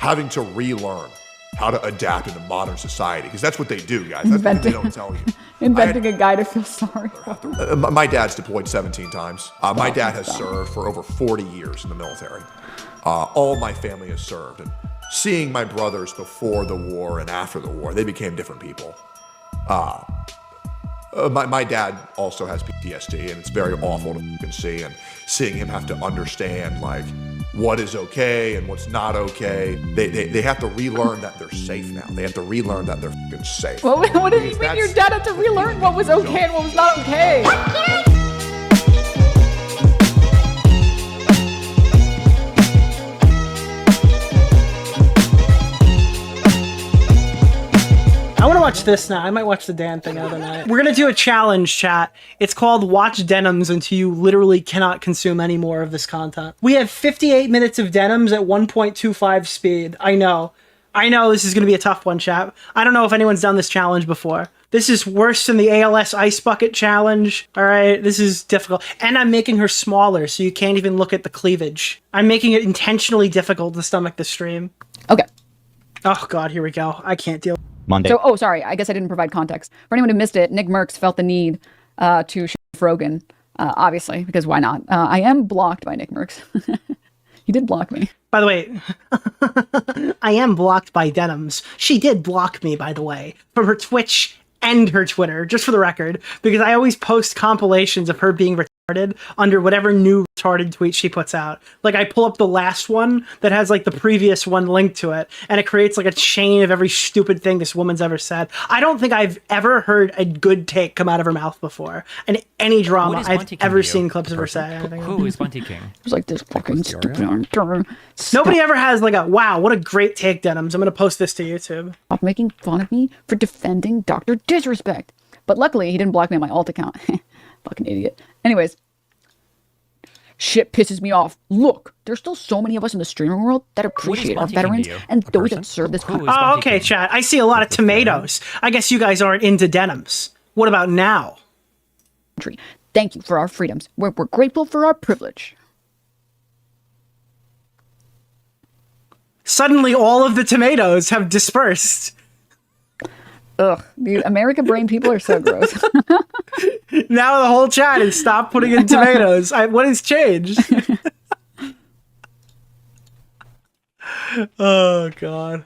having to relearn how to adapt into modern society, because that's what they do, guys. That's what they don't tell you. Inventing a guy to feel sorry for. My dad's deployed 17 times. My dad has served for over 40 years in the military. All my family has served. And seeing my brothers before the war and after the war, they became different people. My dad also has PTSD, and it's very awful to see. And seeing him have to understand, like, what is okay and what's not okay. They have to relearn that they're safe now. They have to relearn that they're fucking safe. What did you mean your dad had to relearn what was okay and what was not okay? I want to watch this now. I might watch the Dan thing the other night. We're going to do a challenge, chat. It's called Watch Denims until you literally cannot consume any more of this content. We have 58 minutes of Denims at 1.25 speed. I know this is going to be a tough one, chat. I don't know if anyone's done this challenge before. This is worse than the ALS Ice Bucket Challenge. All right, this is difficult. And I'm making her smaller, so you can't even look at the cleavage. I'm making it intentionally difficult to stomach the stream. Okay. Oh, God, here we go. I can't deal. Monday. So, sorry, I guess I didn't provide context. For anyone who missed it, Nick Merckx felt the need to Frogan, obviously, because why not? I am blocked by Nick Merckx. He did block me. By the way, I am blocked by Denims. She did block me, by the way, from her Twitch and her Twitter, just for the record, because I always post compilations of her being retarded under whatever new retarded tweet she puts out. Like, I pull up the last one that has, like, the previous one linked to it, and it creates, like, a chain of every stupid thing this woman's ever said. I don't think I've ever heard a good take come out of her mouth before, in any drama I've ever seen clips of her say. Who is Bunty King? It was like this fucking stupid. Nobody ever has, like, a, wow, what a great take, Denims. I'm going to post this to YouTube. Stop making fun of me for defending Dr. Disrespect. But luckily, he didn't block me on my alt account. Fucking idiot. Anyways. Shit pisses me off. Look, there's still so many of us in the streaming world that appreciate our veterans and those that serve this country. Oh, okay, chat. I see a lot of tomatoes. I guess you guys aren't into Denims. What about now? Thank you for our freedoms. We're grateful for our privilege. Suddenly, all of the tomatoes have dispersed. Ugh, dude, America brain people are so gross. Now the whole chat is stop putting in tomatoes. What has changed? Oh, God.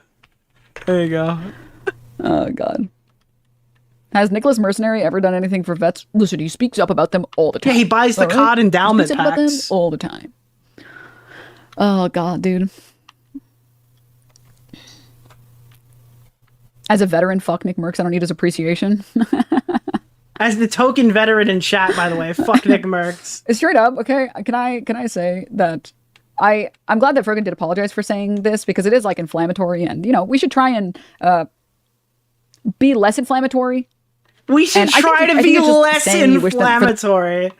There you go. Oh, God. Has Nicholas Mercenary ever done anything for vets? Listen, he speaks up about them all the time. Yeah, he buys the COD endowment he speaks up about them packs. all the time. Oh, God, dude. As a veteran, fuck Nick Merckx. I don't need his appreciation. As the token veteran in chat, by the way, fuck Nick Merckx. Straight up, okay. Can I say that I'm glad that Frogan did apologize for saying this, because it is like inflammatory, and you know we should try and be less inflammatory. We should try to be less inflammatory.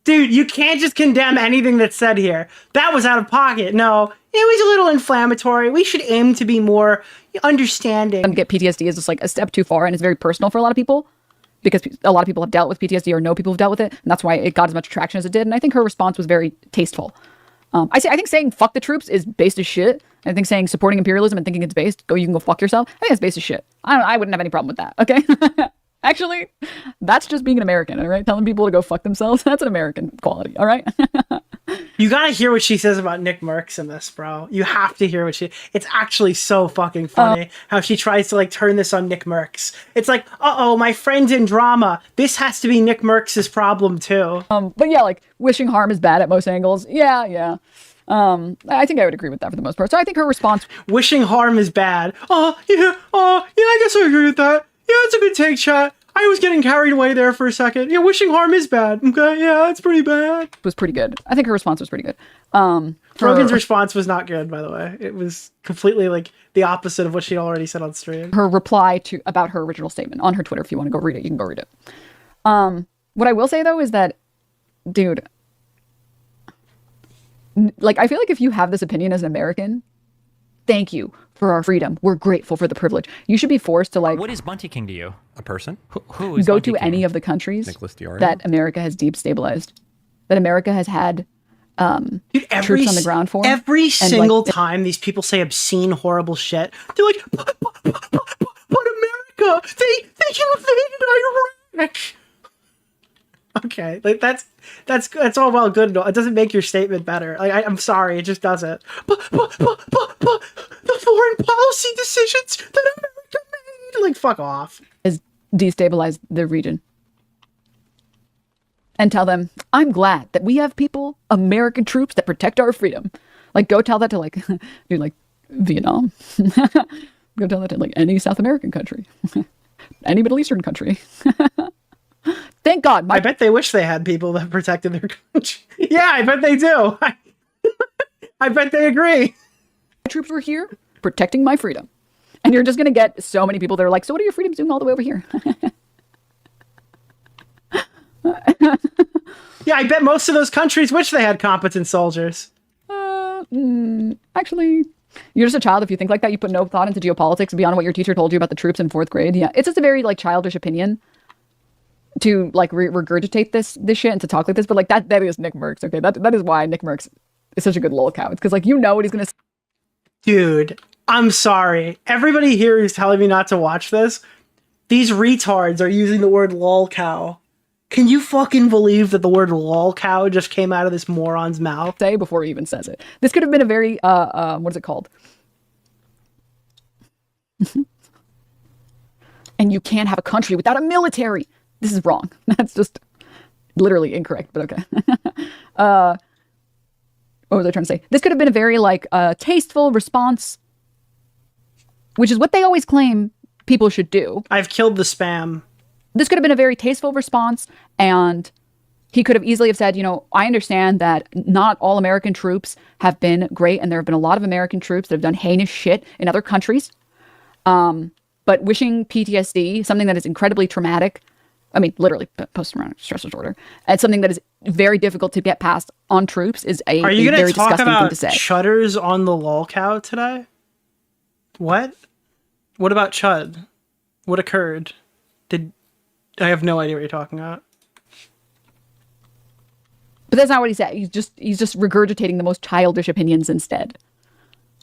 Dude, you can't just condemn anything that's said here. That was out of pocket. No, it was a little inflammatory. We should aim to be more understanding. Get PTSD is just like a step too far, and it's very personal for a lot of people, because a lot of people have dealt with PTSD or know people who've dealt with it, and that's why it got as much traction as it did. And I think her response was very tasteful. I think saying fuck the troops is based as shit. I think saying supporting imperialism and thinking it's based, you can go fuck yourself, I think it's based as shit. I wouldn't have any problem with that, okay? Actually, that's just being an American, all right? Telling people to go fuck themselves, that's an American quality, all right? You gotta hear what she says about Nick Merckx in this, bro. You have to hear what it's actually so fucking funny how she tries to, like, turn this on Nick Merckx. It's like, uh-oh, my friend's in drama. This has to be Nick Merckx's problem, too. But yeah, like, wishing harm is bad at most angles. Yeah. I think I would agree with that for the most part. So I think her response... Wishing harm is bad. Yeah, I guess I agree with that. Yeah, it's a good take, chat. I was getting carried away there for a second. Yeah, wishing harm is bad. Okay, yeah, it's pretty bad. Was pretty good. I think her response was pretty good. Frogan's response was not good, by the way. It was completely, like, the opposite of what she'd already said on stream. Her reply about her original statement on her Twitter, if you want to go read it, you can go read it. What I will say, though, is that, dude, like, I feel like if you have this opinion as an American, thank you for our freedom. We're grateful for the privilege. You should be forced to, like... What is Bunty King to you? A person? Who is go Bunty to King? any of the countries Nicholas DeOrio. that America has destabilized, that America has had Dude, troops on the ground for. Every And, single time these people say obscene, horrible shit, they're like, but America, they invaded Iraq. Okay, like that's all well good. It doesn't make your statement better. Like I'm sorry, it just doesn't. But the foreign policy decisions that America made, like fuck off. Is destabilize the region. And tell them, I'm glad that we have people, American troops that protect our freedom. Like, go tell that to like, dude, like Vietnam. Go tell that to like any South American country, any Middle Eastern country. Thank God. I bet they wish they had people that protected their country. Yeah, I bet they do. I bet they agree. My troops were here protecting my freedom. And you're just going to get so many people that are like, so what are your freedoms doing all the way over here? Yeah, I bet most of those countries wish they had competent soldiers. Actually, you're just a child if you think like that. You put no thought into geopolitics beyond what your teacher told you about the troops in 4th grade. Yeah, it's just a very like childish opinion to like regurgitate this shit and to talk like this. But like that is Nick Merckx. Okay, that is why Nick Merckx is such a good lolcow. It's because like you know what he's gonna. Dude, I'm sorry. Everybody here who's telling me not to watch this, these retards are using the word lolcow. Can you fucking believe that the word lolcow just came out of this moron's mouth? Say before he even says it. This could have been a very what is it called? And you can't have a country without a military. This is wrong. That's just literally incorrect, but okay. What was I trying to say? This could have been a very like tasteful response, which is what they always claim people should do. I've killed the spam. This could have been a very tasteful response, and he could have easily have said, you know, I understand that not all American troops have been great, and there have been a lot of American troops that have done heinous shit in other countries. But wishing PTSD, something that is incredibly traumatic, I mean, literally post-traumatic stress disorder, and something that is very difficult to get past on troops is a very disgusting thing to say. Are you going to talk about Chudders on the lolcow today? What? What about Chud? What occurred? I have no idea what you're talking about. But that's not what he said. He's just regurgitating the most childish opinions instead.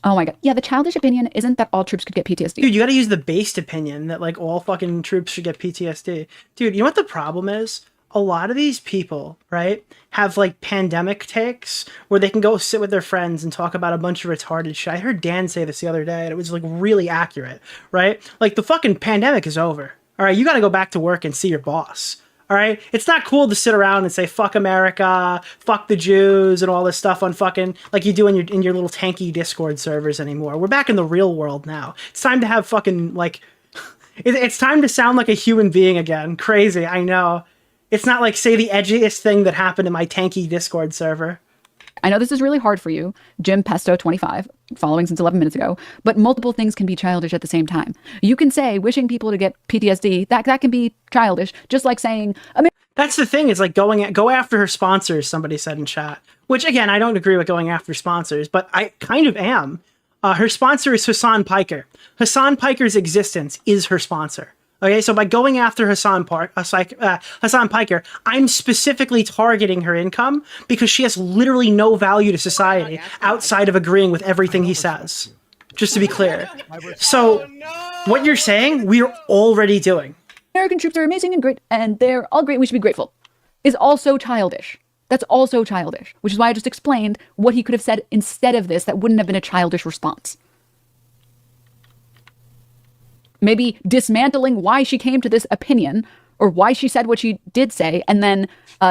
Oh my God. Yeah, the childish opinion isn't that all troops could get PTSD. Dude, you gotta use the based opinion that like all fucking troops should get PTSD. Dude, you know what the problem is? A lot of these people, right, have like pandemic takes where they can go sit with their friends and talk about a bunch of retarded shit. I heard Dan say this the other day and it was like really accurate, right? Like the fucking pandemic is over. All right, you got to go back to work and see your boss. All right, it's not cool to sit around and say fuck America, fuck the Jews, and all this stuff on fucking like you do in your little tanky Discord servers anymore. We're back in the real world now. It's time to have fucking like, it's time to sound like a human being again. Crazy, I know. It's not like say the edgiest thing that happened in my tanky Discord server. I know this is really hard for you, Jim Pesto 25, following since 11 minutes ago, but multiple things can be childish at the same time. You can say wishing people to get PTSD, that can be childish, just like saying... That's the thing, it's like go after her sponsors, somebody said in chat. Which, again, I don't agree with going after sponsors, but I kind of am. Her sponsor is Hasan Piker. Hasan Piker's existence is her sponsor. Okay, so by going after Hasan Piker, I'm specifically targeting her income because she has literally no value to society outside of agreeing with everything he says. Just to be clear. So, what you're saying, we're already doing. American troops are amazing and great, and they're all great, we should be grateful, is also childish. That's also childish, which is why I just explained what he could have said instead of this that wouldn't have been a childish response. Maybe dismantling why she came to this opinion or why she said what she did say and then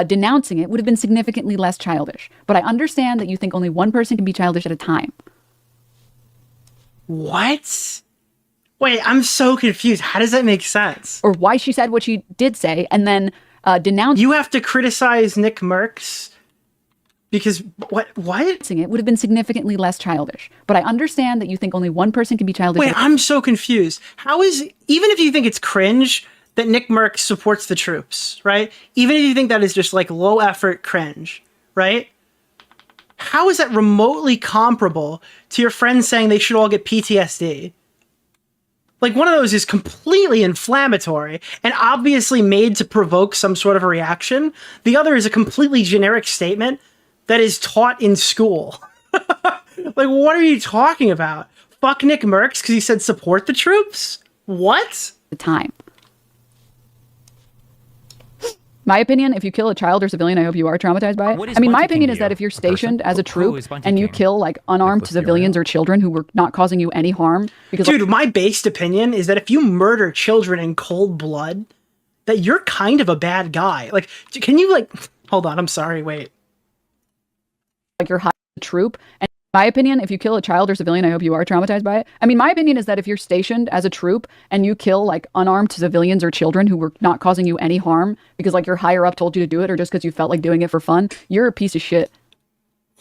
denouncing it would have been significantly less childish. But I understand that you think only one person can be childish at a time. What? Wait, I'm so confused. How does that make sense? Or why she said what she did say and then denounce. You have to criticize Nick Merckx because what? It would have been significantly less childish. But I understand that you think only one person can be childish. Wait, I'm so confused. How is, even if you think it's cringe that Nick Merckx supports the troops, right? Even if you think that is just like low effort cringe, right? How is that remotely comparable to your friends saying they should all get PTSD? Like, one of those is completely inflammatory and obviously made to provoke some sort of a reaction. The other is a completely generic statement that is taught in school. Like, what are you talking about? Fuck Nick Merckx because he said support the troops? What? The time. My opinion, if you kill a child or civilian, I hope you are traumatized by it. I mean, my opinion is that if you're stationed as a troop and you kill like unarmed civilians or children who were not causing you any harm, because dude, my based opinion is that if you murder children in cold blood, that you're kind of a bad guy. Like, can you like, hold on, I'm sorry, wait. Like you're a troop, and my opinion, if you kill a child or civilian, I hope you are traumatized by it. I mean, my opinion is that if you're stationed as a troop and you kill like unarmed civilians or children who were not causing you any harm because like your higher up told you to do it or just because you felt like doing it for fun, you're a piece of shit.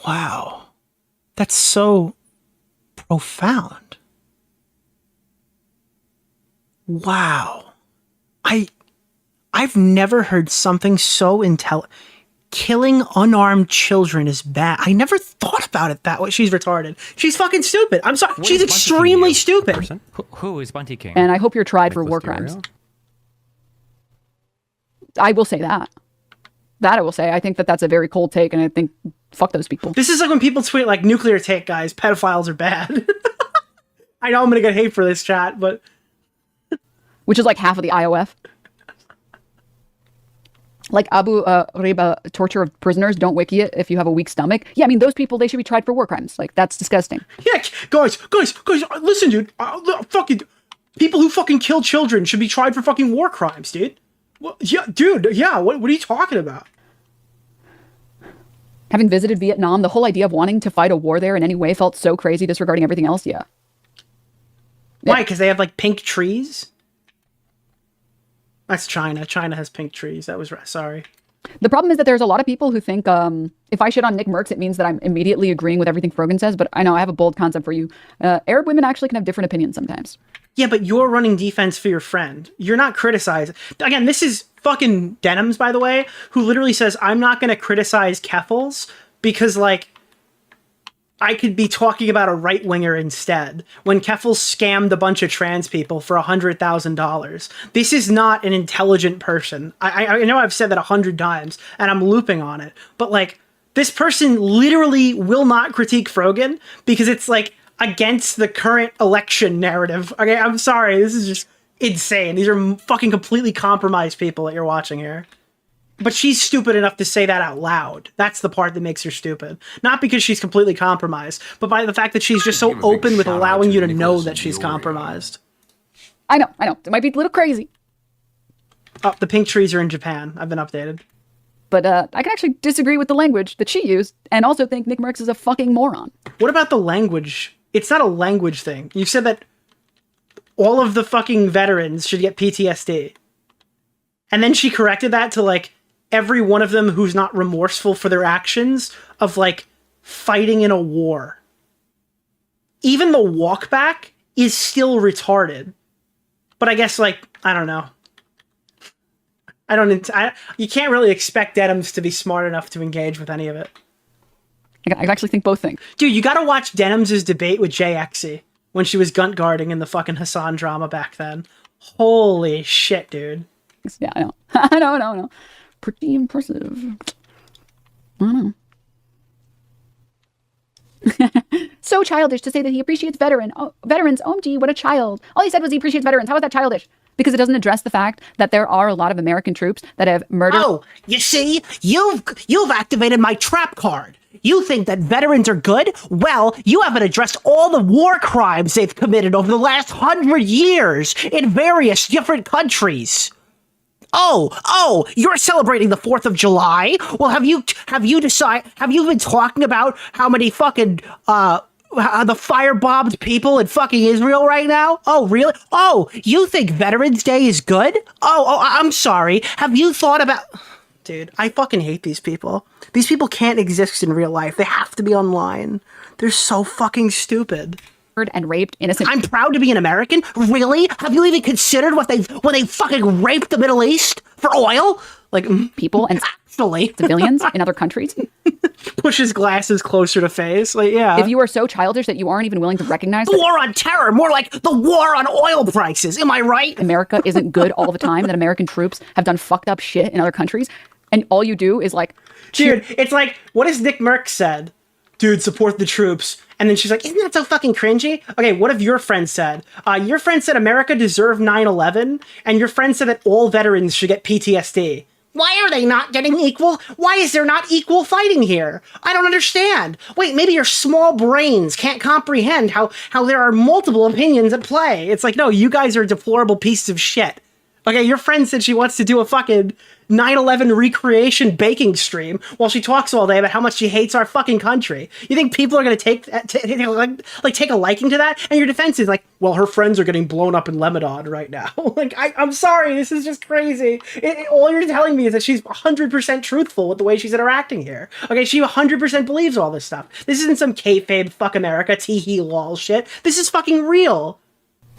Wow. That's so profound. Wow. I've never heard something so intelligent. Killing unarmed children is bad. I never thought about it that way. She's retarded. She's fucking stupid. I'm sorry. She's extremely stupid. Who is Bunty King? And I hope you're tried for war crimes. I will say that. That I will say. I think that that's a very cold take, and I think fuck those people. This is like when people tweet like nuclear take, guys. Pedophiles are bad. I know I'm gonna get hate for this chat, but which is like half of the IOF. Like Abu Ghraib, torture of prisoners, don't wiki it if you have a weak stomach. Yeah, I mean, those people, they should be tried for war crimes. Like, that's disgusting. Yeah, guys, listen, dude. Fucking people who fucking kill children should be tried for fucking war crimes, dude. Well, yeah, dude, yeah, what are you talking about? Having visited Vietnam, the whole idea of wanting to fight a war there in any way felt so crazy disregarding everything else, yeah. Why? Because they have, like, pink trees? That's China. China has pink trees. That was sorry. The problem is that there's a lot of people who think if I shit on Nick Merckx, it means that I'm immediately agreeing with everything Frogan says. But I know I have a bold concept for you. Arab women actually can have different opinions sometimes. Yeah, but you're running defense for your friend. You're not criticizing. Again, this is fucking Denims, by the way, who literally says, I'm not going to criticize Keffels because, like, I could be talking about a right-winger instead, when Keffel scammed a bunch of trans people for $100,000. This is not an intelligent person. I know I've said that 100 times, and I'm looping on it, but, like, this person literally will not critique Frogan because it's, like, against the current election narrative. Okay, I'm sorry, this is just insane. These are fucking completely compromised people that you're watching here. But she's stupid enough to say that out loud. That's the part that makes her stupid. Not because she's completely compromised, but by the fact that she's just so open with allowing you to know that she's compromised. I know. It might be a little crazy. Oh, the pink trees are in Japan. I've been updated. But I can actually disagree with the language that she used and also think Nick Merckx is a fucking moron. What about the language? It's not a language thing. You said that all of the fucking veterans should get PTSD. And then she corrected that to, like, every one of them who's not remorseful for their actions of, like, fighting in a war. Even the walk back is still retarded. But I guess, like, I don't know. You can't really expect Denims to be smart enough to engage with any of it. I actually think both things. Dude, you gotta watch Denims' debate with JXE when she was gunt guarding in the fucking Hasan drama back then. Holy shit, dude. Yeah, I know. I know. Pretty impressive. I don't know. So childish to say that he appreciates veterans. OMG, what a child. All he said was he appreciates veterans. How is that childish? Because it doesn't address the fact that there are a lot of American troops that have murdered. Oh, you see, you've activated my trap card. You think that veterans are good? Well, you haven't addressed all the war crimes they've committed over the last 100 years in various different countries. Oh, you're celebrating the 4th of July? Well, have you been talking about how many fucking, the firebombed people in fucking Israel right now? Oh, really? Oh, you think Veterans Day is good? Oh, I'm sorry. Have you thought about... Dude, I fucking hate these people. These people can't exist in real life. They have to be online. They're so fucking stupid. And raped innocent. I'm proud to be an American? Really? Have you even considered when they fucking raped the Middle East for oil? Like, people and actually civilians in other countries. Pushes glasses closer to face. Like, yeah. If you are so childish that you aren't even willing to recognize the war on terror, more like the war on oil prices. Am I right? America isn't good all the time, that American troops have done fucked up shit in other countries. and all you do is like, Dude, it's like, what has Nick Merck said? Dude, support the troops. And then she's like, isn't that so fucking cringy? Okay, what have your friend said? Your friend said America deserved 9/11, and your friend said that all veterans should get PTSD. Why are they not getting equal? Why is there not equal fighting here? I don't understand. Wait, maybe your small brains can't comprehend how there are multiple opinions at play. It's like, no, you guys are deplorable pieces of shit. Okay, your friend said she wants to do a fucking 9/11 recreation baking stream while she talks all day about how much she hates our fucking country. You think people are going to take take a liking to that? And your defense is like, well, her friends are getting blown up in Lebanon right now. Like, I'm sorry, this is just crazy. All you're telling me is that she's 100% truthful with the way she's interacting here. Okay, she 100% believes all this stuff. This isn't some kayfabe fuck America tee-hee lol shit. This is fucking real.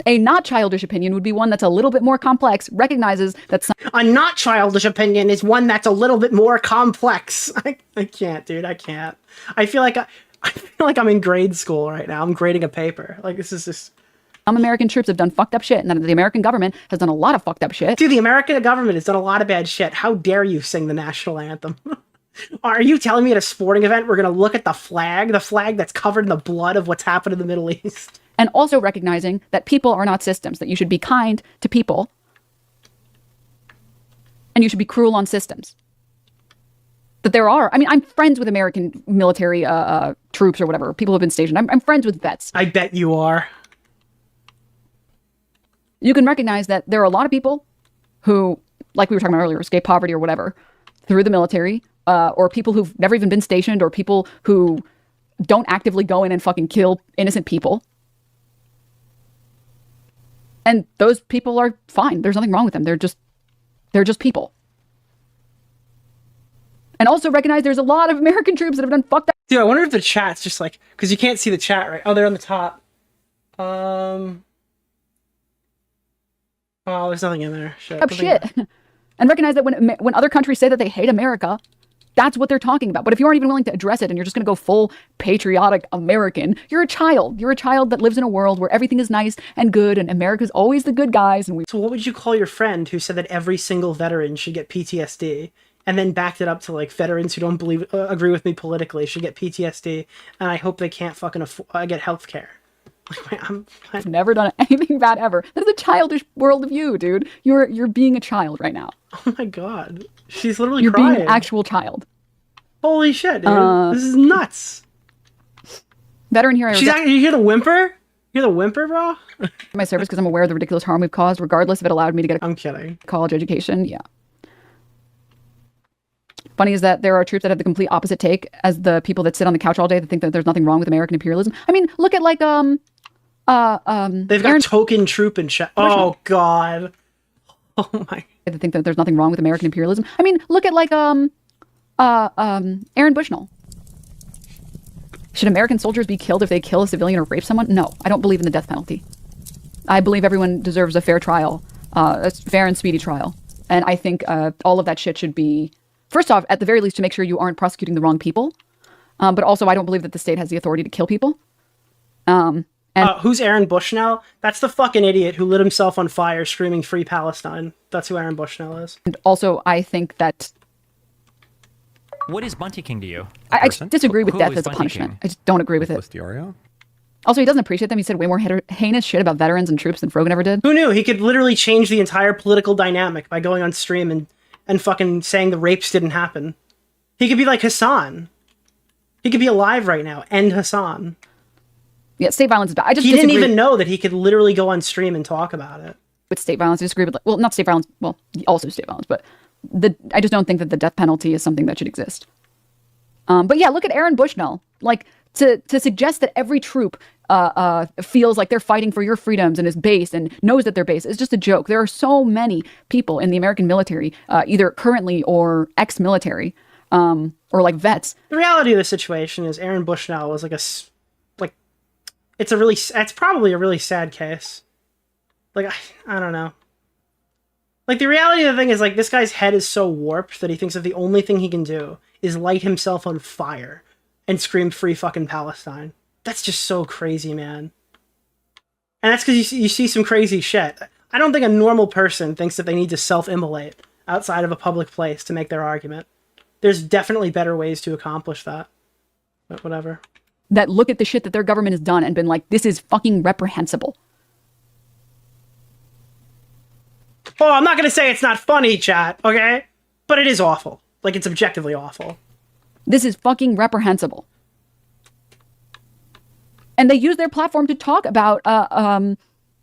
a not childish opinion would be one that's a little bit more complex, recognizes that some A not childish opinion is one that's a little bit more complex. I can't, dude. I can't. I feel like I'm in grade school right now. I'm grading a paper. Like, this is just... American troops have done fucked up shit, and that the American government has done a lot of fucked up shit. Dude, the American government has done a lot of bad shit. How dare you sing the national anthem? Are you telling me at a sporting event we're going to look at the flag that's covered in the blood of what's happened in the Middle East? And also recognizing that people are not systems, that you should be kind to people, and you should be cruel on systems. That there are, I mean, I'm friends with American military troops or whatever, people who have been stationed. I'm friends with vets. I bet you are. You can recognize that there are a lot of people who, like we were talking about earlier, escape poverty or whatever, through the military, or people who've never even been stationed, or people who don't actively go in and fucking kill innocent people. And those people are fine. There's nothing wrong with them. They're just people. And also recognize there's a lot of American troops that have done fucked up. Dude, I wonder if the chat's just like, because you can't see the chat, right? Oh, they're on the top. Oh, there's nothing in there. Shit. And recognize that when other countries say that they hate America, that's what they're talking about. But if you aren't even willing to address it and you're just going to go full patriotic American, you're a child. You're a child that lives in a world where everything is nice and good and America's always the good guys. And So what would you call your friend who said that every single veteran should get PTSD, and then backed it up to like veterans who don't agree with me politically should get PTSD, and I hope they can't fucking get health care? Like, I've never done anything bad ever. That's a childish world of you, dude. You're being a child right now. Oh my god. She's literally You're crying. being an actual child. Holy shit, dude. This is nuts. Veteran hero. You hear the whimper? You hear the whimper, bro? My service because I'm aware of the ridiculous harm we've caused, regardless if it allowed me to get a I'm kidding. college education. Yeah. Funny is that there are troops that have the complete opposite take as the people that sit on the couch all day that think that there's nothing wrong with American imperialism. I mean, look at like They've got token troop and shit. Oh god. Oh my. They think that there's nothing wrong with American imperialism. I mean, look at like Aaron Bushnell. Should American soldiers be killed if they kill a civilian or rape someone? No, I don't believe in the death penalty. I believe everyone deserves a fair trial, a fair and speedy trial. And I think all of that shit should be, first off, at the very least, to make sure you aren't prosecuting the wrong people. But also, I don't believe that the state has the authority to kill people. Who's Aaron Bushnell? That's the fucking idiot who lit himself on fire screaming "Free Palestine." That's who Aaron Bushnell is. And also, I think that What is Bunty King to you? I disagree with Who death is as a Bunty punishment. King? I just don't agree with Nicholas it. DeOrio? Also, he doesn't appreciate them. He said way more heinous shit about veterans and troops than Frogan ever did. Who knew? He could literally change the entire political dynamic by going on stream and fucking saying the rapes didn't happen. He could be like Hasan. He could be alive right now. End Hasan. Yeah, state violence is bad. I just He disagree didn't even know that he could literally go on stream and talk about it. with state violence. I disagree with, well, not state violence, well, also state violence, but I just don't think that the death penalty is something that should exist. But yeah, look at Aaron Bushnell. Like, to suggest that every troop feels like they're fighting for your freedoms and is base and knows that they're base is just a joke. There are so many people in the American military, either currently or ex-military, or like vets. The reality of the situation is Aaron Bushnell was it's probably a really sad case. Like, I don't know. Like, the reality of the thing is, like, this guy's head is so warped that he thinks that the only thing he can do is light himself on fire and scream "Free fucking Palestine." That's just so crazy, man. And that's because you see some crazy shit. I don't think a normal person thinks that they need to self-immolate outside of a public place to make their argument. There's definitely better ways to accomplish that. But whatever. That look at the shit that their government has done and been like, this is fucking reprehensible. Oh, I'm not going to say it's not funny, chat, okay? But it is awful. Like, it's objectively awful. This is fucking reprehensible. And they use their platform to talk about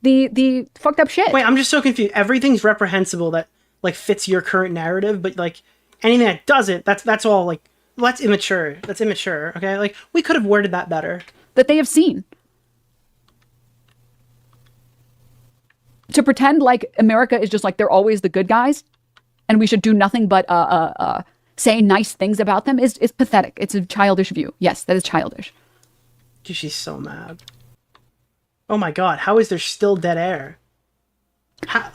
the fucked up shit. Wait, I'm just so confused. Everything's reprehensible that, like, fits your current narrative, but, like, anything that doesn't, that's all, like, well, that's immature. That's immature, okay? Like, we could have worded that better. That they have seen. To pretend like America is just like they're always the good guys and we should do nothing but say nice things about them is pathetic. It's a childish view. Yes, that is childish. Dude, she's so mad. Oh my god, how is there still dead air? How?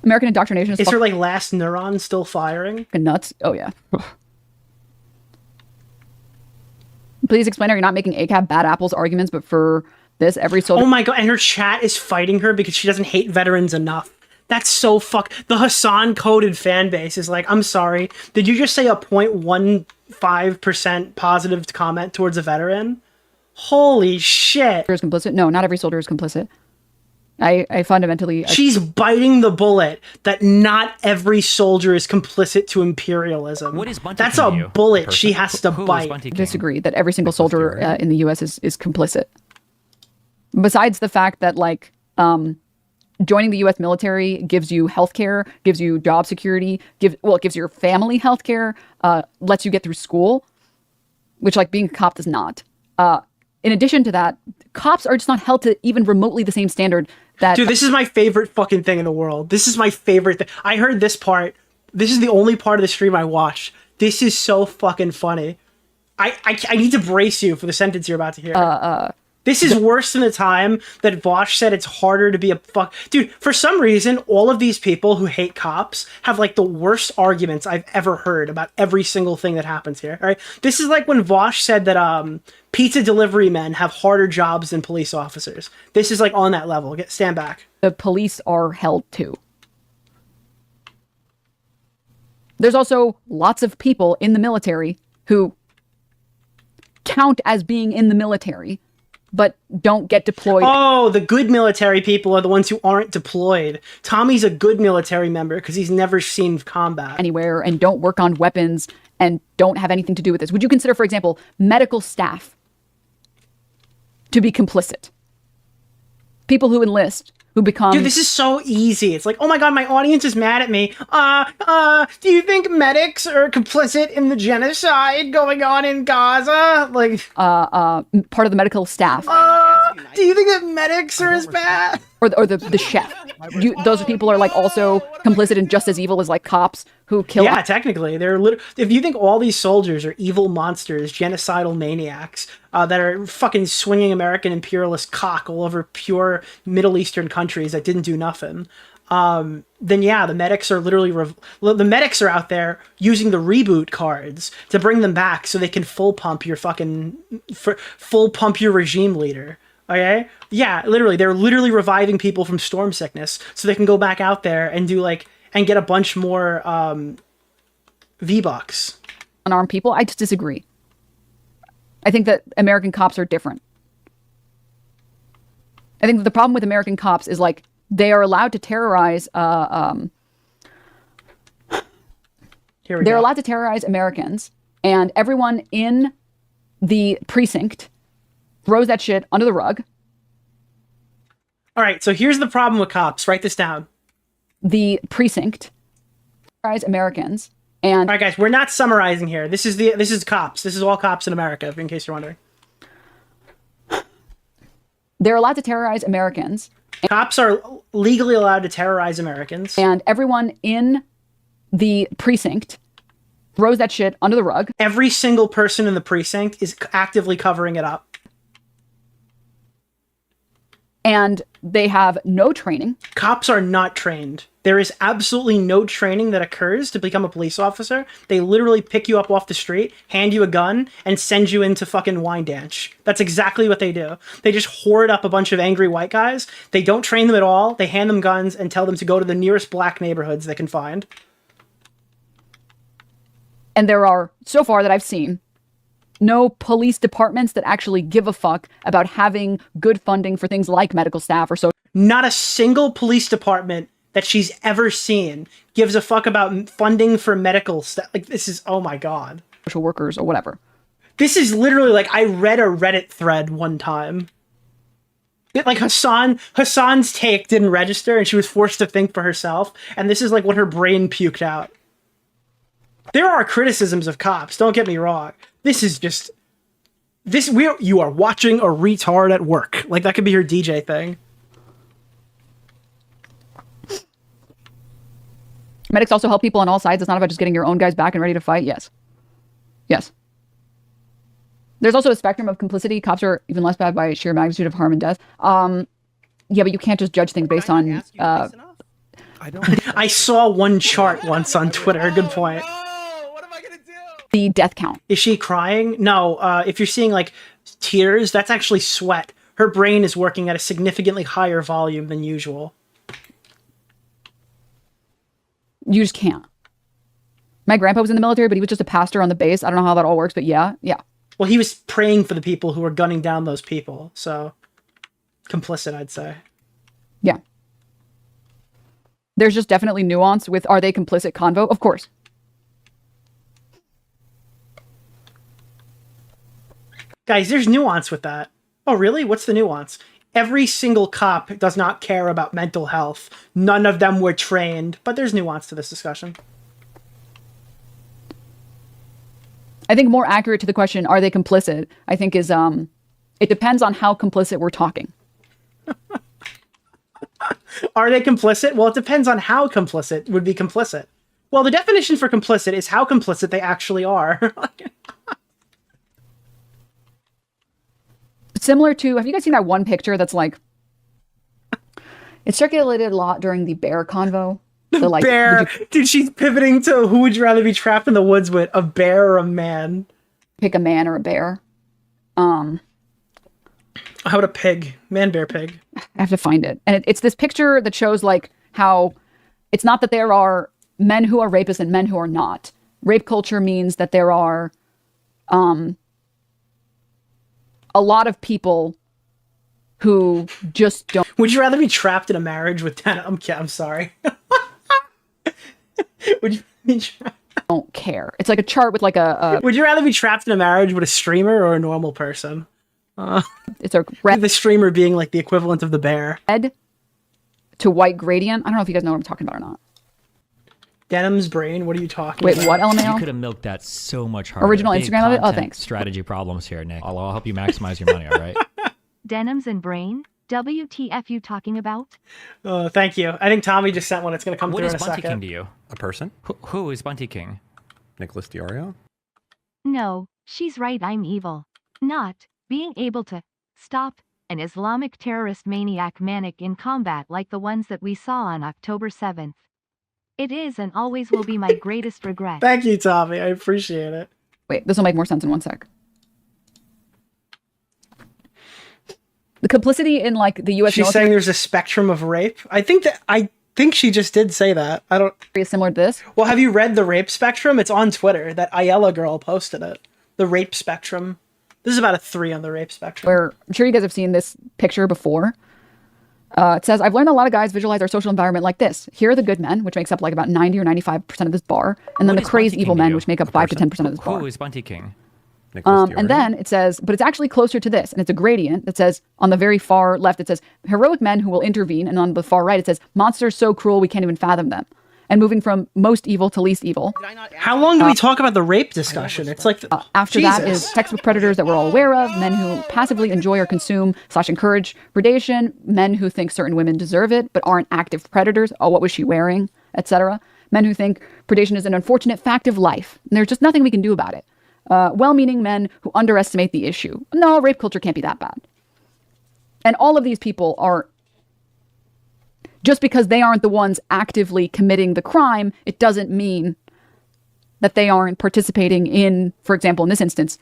American indoctrination Is her, like, last neuron still firing? Nuts. Oh, yeah. Please explain, are you not making ACAB bad apples arguments, but for this, every soldier... Oh my god, and her chat is fighting her because she doesn't hate veterans enough. That's so The Hasan coded fan base is like, I'm sorry, did you just say a 0.15% positive comment towards a veteran? Holy shit. ...is complicit? No, not every soldier is complicit. I fundamentally... She's biting the bullet that not every soldier is complicit to imperialism. What is Bunty That's King a to you? bullet Person? she has to Who is bite. Bunty King? disagree that every single Nicholas soldier DeOrio? in the U.S. is complicit. Besides the fact that, like, joining the U.S. military gives you healthcare, gives you job security, it gives your family healthcare, lets you get through school, which, like, being a cop does not. In addition to that, cops are just not held to even remotely the same standard that... Dude, this is my favorite fucking thing in the world. This is my favorite thing. I heard this part. This is the only part of the stream I watched. This is so fucking funny. I need to brace you for the sentence you're about to hear. This is worse than the time that Vosh said it's harder to be a fuck... Dude, for some reason, all of these people who hate cops have, like, the worst arguments I've ever heard about every single thing that happens here, all right? This is like when Vosh said that pizza delivery men have harder jobs than police officers. This is, like, on that level. Stand back. the police are held to. There's also lots of people in the military who count as being in the military, but don't get deployed. Oh, the good military people are the ones who aren't deployed. Tommy's a good military member because he's never seen combat. Anywhere and don't work on weapons and don't have anything to do with this. Would you consider, for example, medical staff to be complicit? People who enlist, who become... Dude, this is so easy. It's like, oh my god, my audience is mad at me. Do you think medics are complicit in the genocide going on in Gaza? Like, part of the medical staff. do you think that medics are as bad? Or the chef. Those people are, like, also complicit and just as evil as, like, cops who kill... Yeah, technically. They're if you think all these soldiers are evil monsters, genocidal maniacs, that are fucking swinging American imperialist cock all over pure Middle Eastern countries that didn't do nothing, then yeah, the medics are literally... the medics are out there using the reboot cards to bring them back so they can full pump your regime leader. Okay? Yeah, literally. They're literally reviving people from storm sickness so they can go back out there and do, like, and get a bunch more V-Bucks. Unarmed people. I just disagree. I think that American cops are different. I think that the problem with American cops is, like, they are allowed to terrorize they're allowed to terrorize Americans, and everyone in the precinct throws that shit under the rug. All right, so here's the problem with cops. Write this down. The precinct terrorize Americans, and... All right, guys, we're not summarizing here. This is cops. This is all cops in America, in case you're wondering. They're allowed to terrorize Americans. Cops are legally allowed to terrorize Americans. And everyone in the precinct throws that shit under the rug. Every single person in the precinct is actively covering it up. And they have no training. Cops are not trained. There is absolutely no training that occurs to become a police officer. They literally pick you up off the street, hand you a gun, and send you into fucking wine dance. That's exactly what they do. They just hoard up a bunch of angry white guys. They don't train them at all. They hand them guns and tell them to go to the nearest black neighborhoods they can find. And there are, so far that I've seen, no police departments that actually give a fuck about having good funding for things like medical staff or social. Not a single police department that she's ever seen gives a fuck about funding for medical stuff. Like, this is, oh my God. Social workers or whatever. This is literally like, I read a Reddit thread one time. Like Hasan's take didn't register and she was forced to think for herself. And this is like what her brain puked out. There are criticisms of cops, don't get me wrong. This is just, you are watching a retard at work. Like, that could be her DJ thing. Medics also help people on all sides. It's not about just getting your own guys back and ready to fight. Yes. Yes. There's also a spectrum of complicity. Cops are even less bad by sheer magnitude of harm and death. Yeah, but you can't just judge things based on... I saw one chart once on Twitter. Good point. What am I gonna do? The death count. Is she crying? No. If you're seeing, like, tears, that's actually sweat. Her brain is working at a significantly higher volume than usual. You just can't. My grandpa was in the military, but he was just a pastor on the base. I don't know how that all works, but yeah. Well, he was praying for the people who were gunning down those people, so complicit, I'd say. Yeah. There's just definitely nuance with, are they complicit convo? Of course. Guys, there's nuance with that. Oh, really? What's the nuance? Every single cop does not care about mental health. None of them were trained, but there's nuance to this discussion. I think more accurate to the question, are they complicit? I think is, it depends on how complicit we're talking. Are they complicit? Well, it depends on how complicit would be complicit. Well, the definition for complicit is how complicit they actually are. Similar to, have you guys seen that one picture that's like, it circulated a lot during the bear convo? The like, bear. Dude, she's pivoting to who would you rather be trapped in the woods with, a bear or a man? Pick a man or a bear. How about a pig? Man, bear, pig. I have to find it. And it's this picture that shows like how it's not that there are men who are rapists and men who are not. Rape culture means that there are a lot of people who just don't. Would you rather be trapped in a marriage with I'm sorry. Would you be don't care. It's like a chart with like a Would you rather be trapped in a marriage with a streamer or a normal person? It's a red The streamer being like the equivalent of the bear. to white gradient. I don't know if you guys know what I'm talking about or not. Denims brain, what are you talking Wait, about? what, You LMAO? could have milked that so much harder. Original Big Instagram of it? Oh, content thanks. Strategy problems here, Nick. I'll help you maximize your money, all right? Denims and brain? WTF you talking about? Thank you. I think Tommy just sent one. It's going to come What through is in a Bunty second. King to you? A person? Who is Bunty King? Nicholas DeOrio? No, she's right, I'm evil. Not being able to stop an Islamic terrorist maniac manic in combat like the ones that we saw on October 7th. It is and always will be my greatest regret. Thank you, Tommy. I appreciate it. Wait, this will make more sense in one sec. The complicity in like the U.S. She's military saying there's a spectrum of rape. I think she just did say that. I don't. is similar to this. Well, have you read the rape spectrum? It's on Twitter. That Ayala girl posted it. The rape spectrum. This is about a 3 on the rape spectrum. Where I'm sure you guys have seen this picture before. It says, I've learned a lot of guys visualize our social environment like this. Here are the good men, which makes up like about 90 or 95% of this bar. And then What the is crazy Bunty evil King to men, you? which make up 5 to 10% of this bar. Who is Bunty King? Nicholas DeOrio? And then it says, but it's actually closer to this. And it's a gradient that says, on the very far left, it says, heroic men who will intervene. And on the far right, it says, monsters so cruel we can't even fathom them. And moving from most evil to least evil. How long do we talk about the rape discussion? It's like After that is textbook predators that we're all aware of, men who passively enjoy or consume / encourage predation, men who think certain women deserve it but aren't active predators. Oh, what was she wearing, etc. Men who think predation is an unfortunate fact of life and there's just nothing we can do about it. Well-meaning men who underestimate the issue. No, rape culture can't be that bad. And all of these people are Just because they aren't the ones actively committing the crime, it doesn't mean that they aren't participating in, for example, in this instance,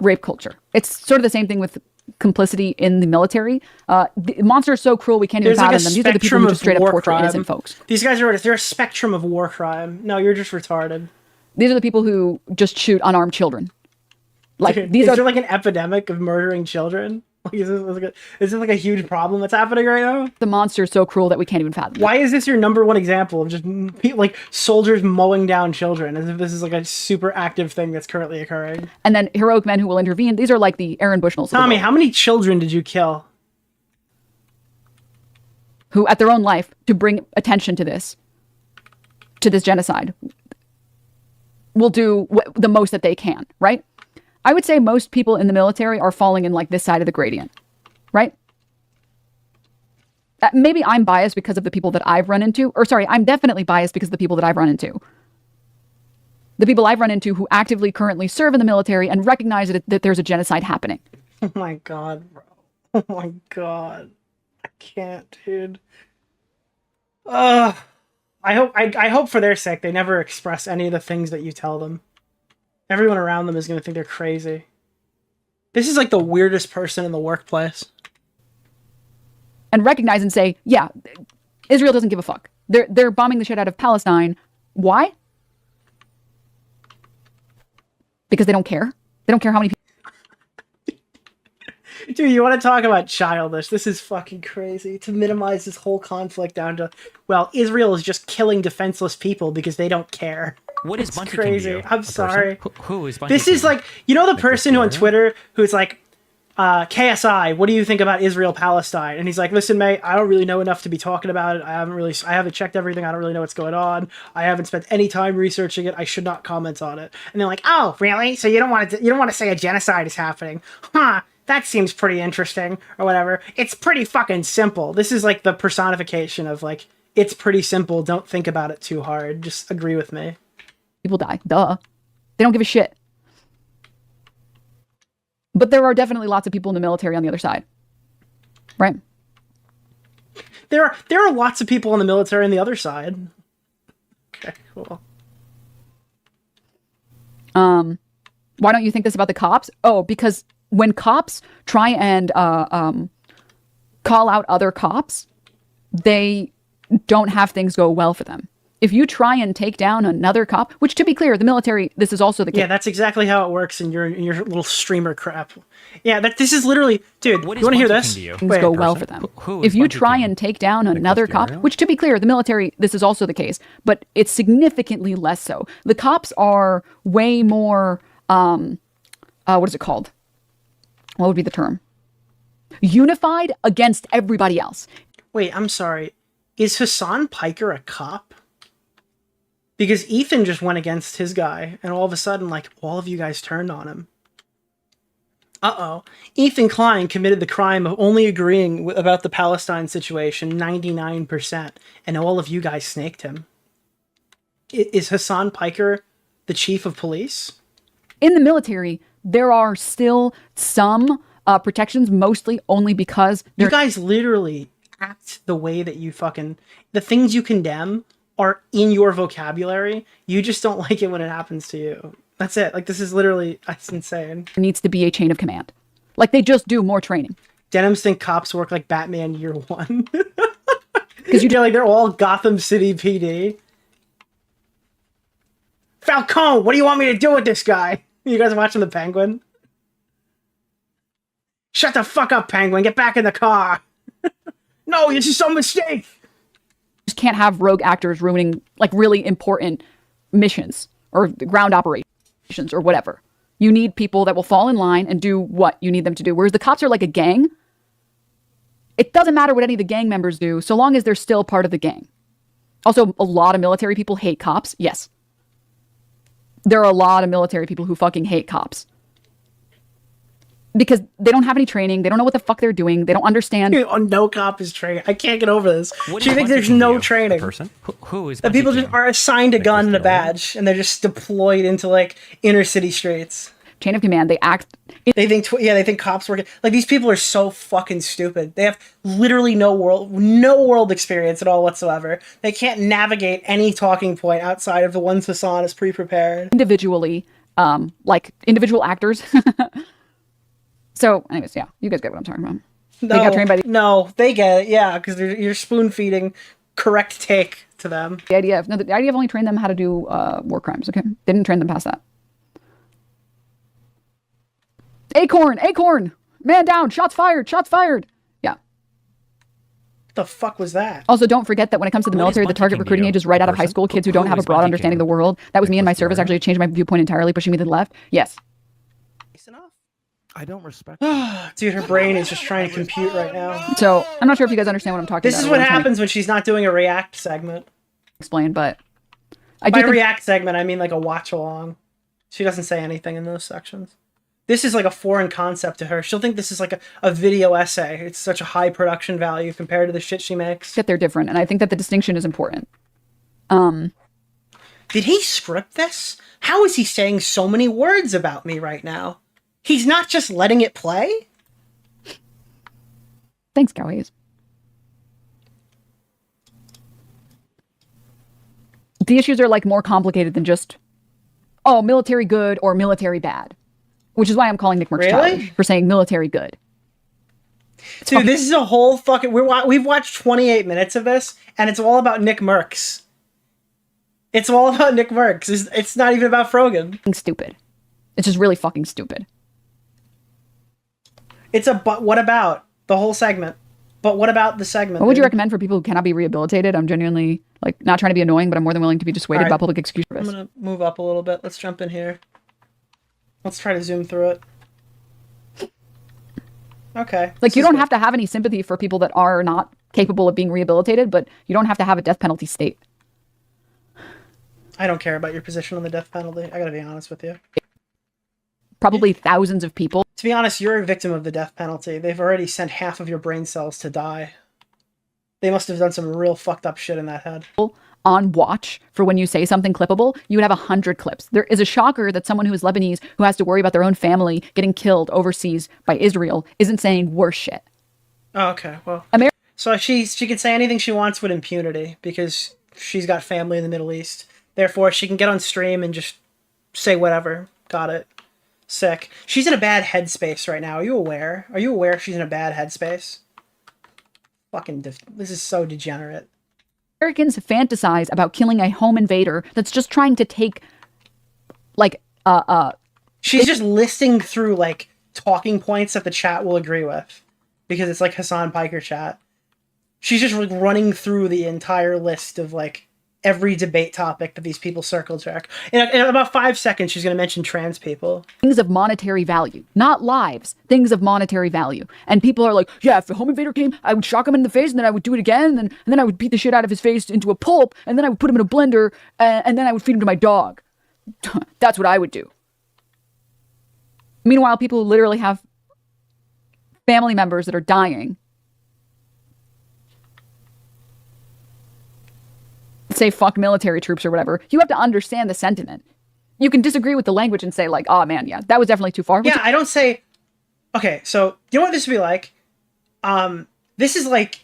rape culture. It's sort of the same thing with complicity in the military. The monsters are so cruel we can't even fathom them. These are the people who just straight up torture innocent folks. These guys are, they're a spectrum of war crime. No, you're just retarded. These are the people who just shoot unarmed children. Like Dude, these is are there like an epidemic of murdering children? Like, is this like a huge problem that's happening right now? the monsters so cruel that we can't even fathom them. Why is this your number one example of just like soldiers mowing down children as if this is like a super active thing that's currently occurring? And then heroic men who will intervene. These are like the Aaron Bushnells. of the Tommy, world, how many children did you kill? who at their own life to bring attention to this genocide will do the most that they can, right? I would say most people in the military are falling in like this side of the gradient, right? Maybe I'm biased because of the people that I've run into, or sorry, I'm definitely biased because of the people that I've run into. The people I've run into who actively currently serve in the military and recognize that there's a genocide happening. Oh my god, bro. Oh my god. I can't, dude. I hope for their sake they never express any of the things that you tell them. Everyone around them is going to think they're crazy. This is like the weirdest person in the workplace. And recognize and say, yeah, Israel doesn't give a fuck. They're bombing the shit out of Palestine. Why? Because they don't care. They don't care how many people. Dude, you want to talk about childish? This is fucking crazy. To minimize this whole conflict down to, well, Israel is just killing defenseless people because they don't care. What is It's Bunty crazy. King to you? I'm A person? sorry. Who is Bunty This King? is like, you know the person who on DeOrio? Twitter who's like, KSI, what do you think about Israel Palestine? And he's like, listen, mate, I don't really know enough to be talking about it. I haven't checked everything. I don't really know what's going on. I haven't spent any time researching it. I should not comment on it. And they're like, oh, really? So you don't want to say a genocide is happening? Huh? That seems pretty interesting, or whatever. It's pretty fucking simple. This is like the personification of like, it's pretty simple. Don't think about it too hard. Just agree with me. People die. Duh. They don't give a shit. But there are definitely lots of people in the military on the other side. Right? There are lots of people in the military on the other side. Okay, cool. Why don't you think this about the cops? Oh, because when cops try and call out other cops, they don't have things go well for them. If you try and take down another cop, which to be clear, the military, this is also the case. Yeah, that's exactly how it works in your little streamer crap. Yeah, this is literally, dude. What You is want to hear Bunty this? King to you? Things Wait, go well for them. Who If is you Bunty try King? and take down another cop, DeOrio? which to be clear, the military, this is also the case, but it's significantly less so. The cops are way more, what is it called? What would be the term? Unified against everybody else. Wait, I'm sorry. Is Hasan Piker a cop? Because Ethan just went against his guy, and all of a sudden, like, all of you guys turned on him. Uh-oh. Ethan Klein committed the crime of only agreeing about the Palestine situation 99%, and all of you guys snaked him. Is Hasan Piker the chief of police? In the military, there are still some protections, mostly only because You guys literally act the way that you fucking... The things you condemn are in your vocabulary. You just don't like it when it happens to you. That's it. Like, this is literally... That's insane. there needs to be a chain of command. Like, they just do more training. Denims think cops work like Batman Year One. Because you You're like, they're all Gotham City PD. Falcone, what do you want me to do with this guy? You guys watching The Penguin? Shut the fuck up, Penguin. Get back in the car. No, this is some mistake. just can't have rogue actors ruining like really important missions or ground operations or whatever. You need people that will fall in line and do what you need them to do. Whereas the cops are like a gang. It doesn't matter what any of the gang members do, so long as they're still part of the gang. Also, a lot of military people hate cops. Yes. There are a lot of military people who fucking hate cops. Because they don't have any training. They don't know what the fuck they're doing. They don't understand. Oh, no cop is training. I can't get over this. What Do you is think Bunty there's King to no you? training? Person? Who is That Bunty people King? just are assigned a gun and a DeOrio? badge, and they're just deployed into like inner city streets. chain of command. They act. They think, they think cops work. Like, these people are so fucking stupid. They have literally no world experience at all whatsoever. They can't navigate any talking point outside of the ones Hasan has pre-prepared. Individually, like individual actors. So, anyways, yeah, you guys get what I'm talking about. No, They got trained by no, they get it, yeah, because you're spoon feeding correct take to them. the IDF. No, the IDF only trained them how to do war crimes. Okay, they didn't train them past that. Acorn, man down, shots fired. Yeah. What the fuck was that? Also, don't forget that when it comes to the military, the bunty target king to recruiting you? age is right out of high Person? school. Kids who Who don't have a is broad bunty understanding king? of the world. That was me in my Nicholas service. DeOrio? Actually, it changed my viewpoint entirely, pushing me to the left. Yes. I don't respect. Dude, her brain is just trying to compute right now. So I'm not sure if you guys understand what I'm talking This about. is or what I'm trying to happens when she's not doing a react segment. explain, but I do By think react segment, I mean like a watch along. She doesn't say anything in those sections. This is like a foreign concept to her. She'll think this is like a video essay. It's such a high production value compared to the shit she makes. that they're different, and I think that the distinction is important. Did he script this? How is he saying so many words about me right now? He's not just letting it play? Thanks, Cowies. The issues are like more complicated than just, oh, military good or military bad, which is why I'm calling Nick Merckx Really? childish for saying military good. Dude, this is a whole fucking... We've watched 28 minutes of this, and it's all about Nick Merckx. It's all about Nick Merckx. It's not even about Frogan. Stupid. It's just really fucking stupid. It's a but what about the whole segment. But what about the segment? What would you dude? recommend for people who cannot be rehabilitated? I'm genuinely like not trying to be annoying, but I'm more than willing to be dissuaded Alright. by public excuse I'm service. gonna move up a little bit. Let's jump in here. Let's try to zoom through it. Okay. Like, you don't have to have any sympathy for people that are not capable of being rehabilitated, but you don't have to have a death penalty state. I don't care about your position on the death penalty. I gotta be honest with you. Probably thousands of people To be honest, you're a victim of the death penalty. They've already sent half of your brain cells to die. They must have done some real fucked up shit in that head. on watch for when you say something clippable, you would have 100 clips. There is a shocker that someone who is Lebanese, who has to worry about their own family getting killed overseas by Israel, isn't saying worse shit. Oh, okay. Well, Amer- so she can say anything she wants with impunity because she's got family in the Middle East. Therefore, she can get on stream and just say whatever. Got it. Sick. She's in a bad headspace right now. Are you aware? Are you aware she's in a bad headspace? Fucking this is so degenerate. Americans fantasize about killing a home invader that's just trying to take, like, She's just listing through, like, talking points that the chat will agree with. Because it's, like, Hasan Piker chat. She's just, like, running through the entire list of, like, every debate topic that these people circle jerk. In about 5 seconds, she's going to mention trans people. things of monetary value, not lives, things of monetary value. And people are like, yeah, if a home invader came, I would shock him in the face, and then I would do it again, and then I would beat the shit out of his face into a pulp, and then I would put him in a blender, and then I would feed him to my dog. That's what I would do. Meanwhile, people who literally have family members that are dying say fuck military troops or whatever. You have to understand the sentiment. You can disagree with the language and say, like, oh man, yeah, that was definitely too far. Yeah, I don't say... Okay, so, you know what this would be like? This is like...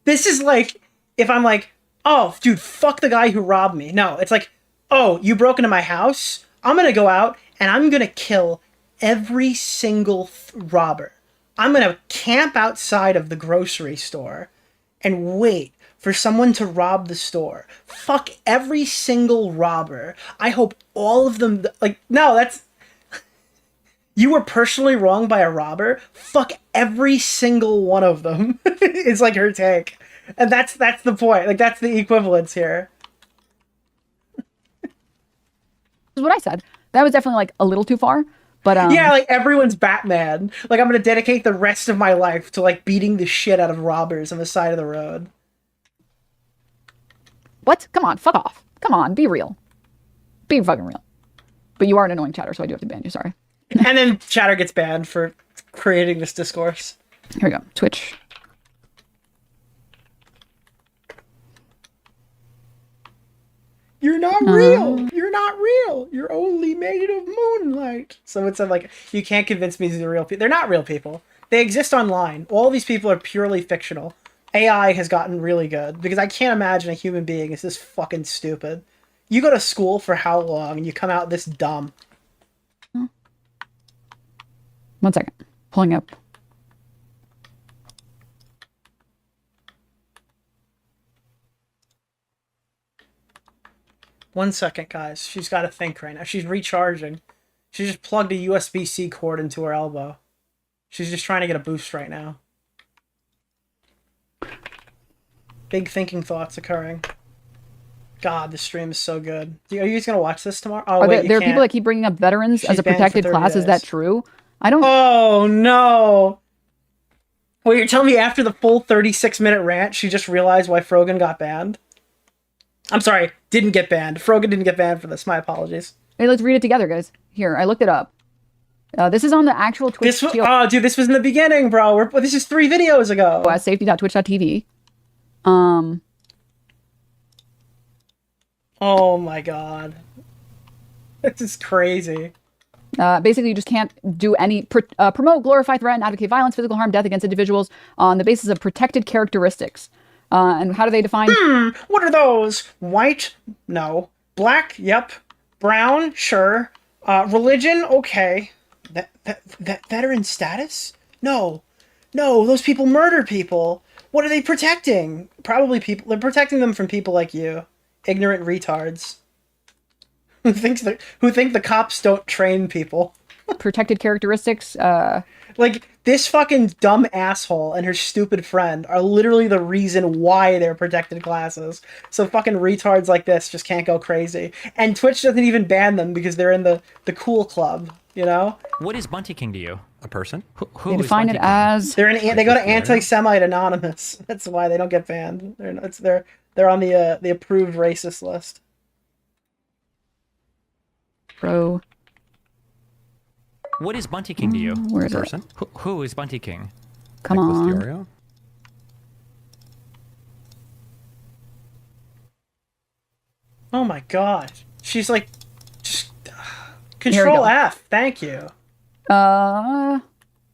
this is like, if I'm like, oh, dude, fuck the guy who robbed me. No, it's like, oh, you broke into my house? I'm gonna go out, and I'm gonna kill every single robber. I'm gonna camp outside of the grocery store and wait for someone to rob the store. Fuck every single robber. I hope all of them... Like, no, that's... You were personally wronged by a robber? Fuck every single one of them. It's like her take. And that's the point. Like, that's the equivalence here. Is what I said. That was definitely like a little too far, but Yeah, like everyone's Batman. Like, I'm gonna dedicate the rest of my life to, like, beating the shit out of robbers on the side of the road. what? Come on, fuck off. Come on, be real. Be fucking real. But you are an annoying chatter, so I do have to ban you, sorry. And then Chatter gets banned for creating this discourse. Here we go. Twitch. You're not real. You're not real. You're only made of moonlight. So it's like, you can't convince me these are real people. They're not real people. They exist online. All these people are purely fictional. AI has gotten really good because I can't imagine a human being is this fucking stupid. You go to school for how long and you come out this dumb? 1 second. Pulling up. One second, guys. She's got to think right now. She's recharging. She just plugged a USB-C cord into her elbow. She's just trying to get a boost right now. Big thinking thoughts occurring. God, this stream is so good. Are you guys going to watch this tomorrow? Oh, wait, there are people that keep bringing up veterans as a protected class. Is that true? I don't... Oh, no. Well, you're telling me after the full 36-minute rant, she just realized why Frogan got banned? I'm sorry, didn't get banned. Frogan didn't get banned for this. My apologies. Hey, let's read it together, guys. Here, I looked it up. This is on the actual Twitch. Oh, dude, this was in the beginning, bro. This is 3 videos ago. Safety.twitch.tv. Oh my god. This is crazy. Basically, you just can't do any promote, glorify, threaten, advocate violence, physical harm, death against individuals on the basis of protected characteristics. And how do they define? What are those? White? No. Black? Yep. Brown? Sure. Religion? Okay. That veteran status? No. No, those people murder people. What are they protecting? Probably people. They're protecting them from people like you. Ignorant retards. Who think the cops don't train people. Protected characteristics? Like, this fucking dumb asshole and her stupid friend are literally the reason why they're protected classes. So fucking retards like this just can't go crazy. And Twitch doesn't even ban them because they're in the cool club, you know? What is Bunty King to you? A person? Who They is define it Bunty King? as... They go to Anti-Semite Anonymous. That's why they don't get banned. They're on the approved racist list. Pro... What is Bunty King to you? Where is A it? person? Who is Bunty King? Come Nicholas on. DeOrio? Oh my god. She's like... Control F. Thank you.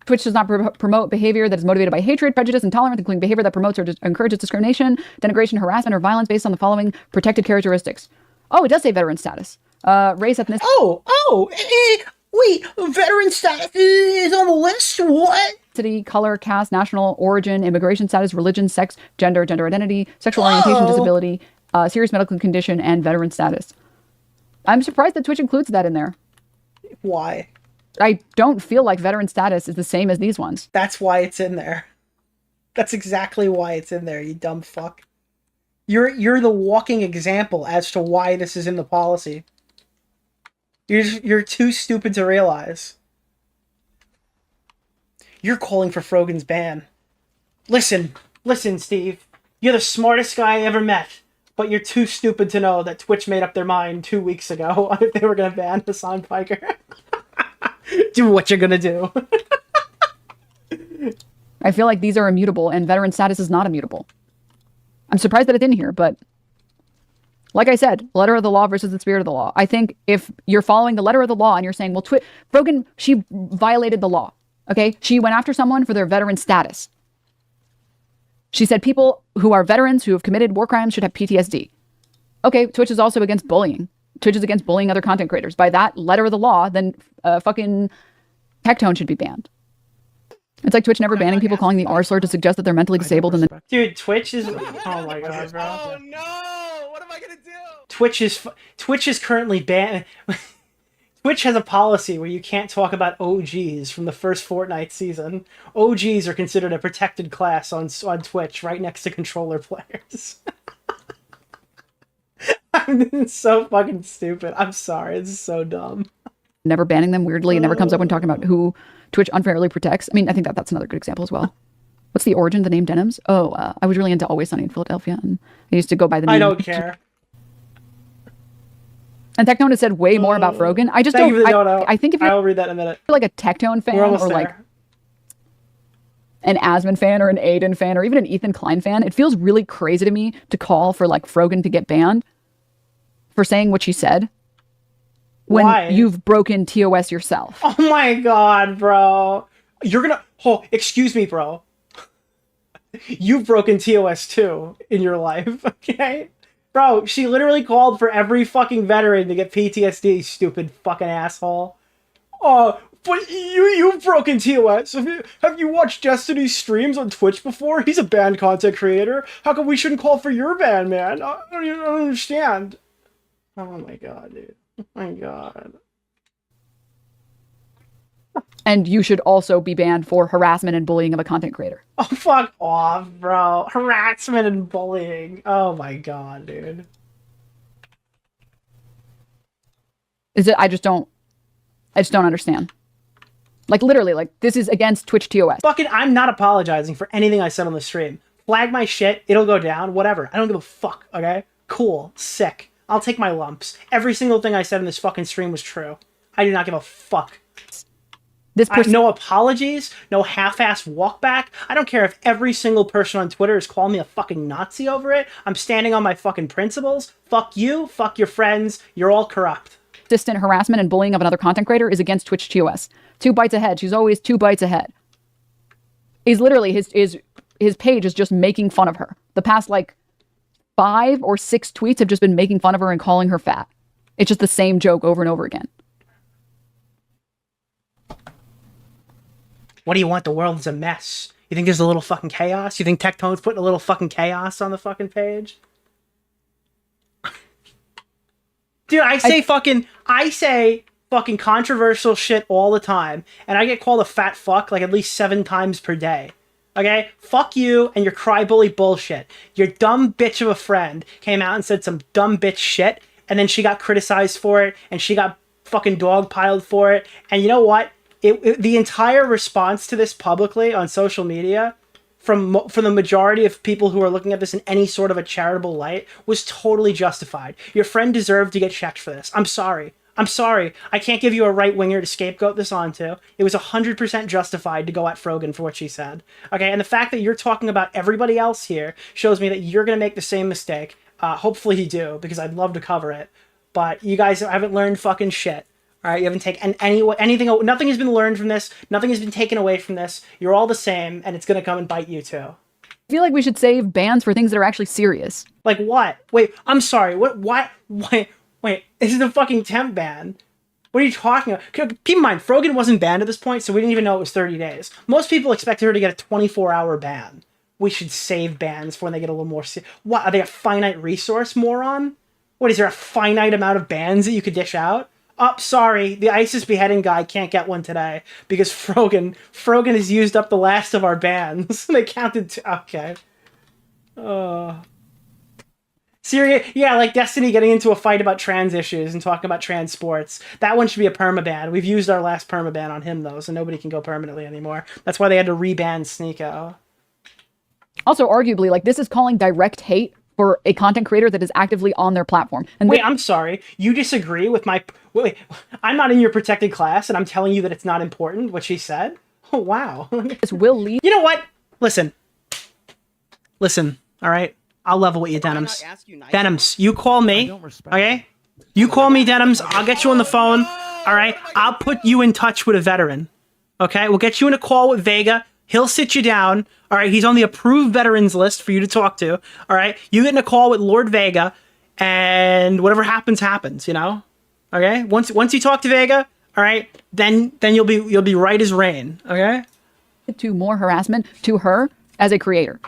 Twitch does not promote behavior that is motivated by hatred, prejudice, intolerance, including behavior that promotes or encourages discrimination, denigration, harassment, or violence based on the following protected characteristics. Oh, it does say veteran status. Race, ethnicity, Wait, veteran status is on the list? What? color, caste, national origin, immigration status, religion, sex, gender identity, sexual orientation, disability, serious medical condition, and veteran status. I'm surprised that Twitch includes that in there. Why? I don't feel like veteran status is the same as these ones. That's why it's in there. That's exactly why it's in there, you dumb fuck. You're the walking example as to why this is in the policy. You're too stupid to realize. You're calling for Frogan's ban. Listen, Steve. You're the smartest guy I ever met, but you're too stupid to know that Twitch made up their mind 2 weeks ago on if they were gonna ban Hasan Piker. Do what you're gonna do. I feel like these are immutable, and veteran status is not immutable. I'm surprised that it's in here, but like I said, letter of the law versus the spirit of the law. I think if you're following the letter of the law and you're saying, well, Frogan, she violated the law, okay? She went after someone for their veteran status. She said people who are veterans who have committed war crimes should have PTSD. Okay, Twitch is also against bullying. Twitch is against bullying other content creators. By that letter of the law, then fucking Tectone should be banned. It's like Twitch never banning people calling the R slur to suggest that they're mentally disabled and then... Dude, Twitch is... Oh my god, bro. Oh no! What am I gonna do? Twitch is currently banned. Twitch has a policy where you can't talk about OGs from the first Fortnite season. OGs are considered a protected class on Twitch, right next to controller players. This is so fucking stupid. I'm sorry, this is so dumb. Never banning them, weirdly. It never comes up when talking about who Twitch unfairly protects. I mean, I think that's another good example as well. What's the origin of the name Denims? Oh, I was really into Always Sunny in Philadelphia, and I used to go by the name. I don't care. And Tectone has said way more about Frogan. I just Thank don't. you for the dono. I think if you're I'll read that in a minute. like a Tectone fan We're almost or there. like an Asmon fan or an Aiden fan or even an Ethan Klein fan, it feels really crazy to me to call for like Frogan to get banned for saying what she said. when Why? you've broken TOS yourself. Oh my god, bro. You're gonna... Oh, excuse me, bro. You've broken TOS too in your life, okay? Bro, she literally called for every fucking veteran to get PTSD, stupid fucking asshole. Oh, but you've broken TOS. Have you watched Destiny's streams on Twitch before? He's a banned content creator. How come we shouldn't call for your ban, man? I don't understand. Oh my god, dude. Oh my god. And you should also be banned for harassment and bullying of a content creator. Oh, fuck off, bro. Harassment and bullying. Oh my god, dude. Is it? I just don't understand. Like, literally, like, this is against Twitch TOS. Fucking, I'm not apologizing for anything I said on the stream. Flag my shit, it'll go down, whatever. I don't give a fuck, okay? Cool, sick. I'll take my lumps. Every single thing I said in this fucking stream was true. I do not give a fuck. This person, No apologies, no half-ass walk back. I don't care if every single person on Twitter is calling me a fucking Nazi over it. I'm standing on my fucking principles. Fuck you, fuck your friends, you're all corrupt. consistent harassment and bullying of another content creator is against Twitch TOS. 2 bites ahead. She's always 2 bites ahead. He's literally, his page is just making fun of her. The past, like, 5 or 6 tweets have just been making fun of her and calling her fat. It's just the same joke over and over again. What do you want? The world is a mess. You think there's a little fucking chaos? You think Tectone's putting a little fucking chaos on the fucking page? Dude, I say fucking controversial shit all the time, and I get called a fat fuck like at least 7 times per day. Okay? Fuck you and your crybally bullshit. Your dumb bitch of a friend came out and said some dumb bitch shit, and then she got criticized for it, and she got fucking dogpiled for it, and you know what? The entire response to this publicly on social media from the majority of people who are looking at this in any sort of a charitable light was totally justified. Your friend deserved to get checked for this. I'm sorry. I'm sorry. I can't give you a right-winger to scapegoat this onto. It was 100% justified to go at Frogan for what she said. Okay, and the fact that you're talking about everybody else here shows me that you're going to make the same mistake. Hopefully you do, because I'd love to cover it. But you guys haven't learned fucking shit. All right, you haven't taken anything. Nothing has been learned from this. Nothing has been taken away from this. You're all the same, and it's gonna come and bite you too. I feel like we should save bans for things that are actually serious. Like what? Wait, I'm sorry. What? Wait. This is a fucking temp ban. What are you talking about? Keep in mind, Frogan wasn't banned at this point, so we didn't even know it was 30 days. Most people expected her to get a 24-hour ban. We should save bans for when they get a little more serious. What? Are they a finite resource, moron? What, is there a finite amount of bans that you could dish out? Oh, sorry, the ISIS beheading guy can't get one today because Frogan has used up the last of our bans. They counted okay. Syria, yeah, like Destiny getting into a fight about trans issues and talking about trans sports. That one should be a permaban. We've used our last permaban on him, though, so nobody can go permanently anymore. That's why they had to reban Sneeko. Also, arguably, like, this is calling direct hate for a content creator that is actively on their platform. And wait, I'm sorry. You disagree with my... Wait, I'm not in your protected class, and I'm telling you that it's not important, what she said? Oh, wow. This will lead... You know what? Listen, all right? I'll level with you, Denims. Denims, you call me, okay? You call me, Denims. I'll get you on the phone, all right? I'll put you in touch with a veteran, okay? We'll get you in a call with Vega. He'll sit you down, all right? He's on the approved veterans list for you to talk to, all right? You get in a call with Lord Vega, and whatever happens, happens, you know? Okay? Once you talk to Vega, all right, then you'll be right as rain, okay? To more harassment to her as a creator.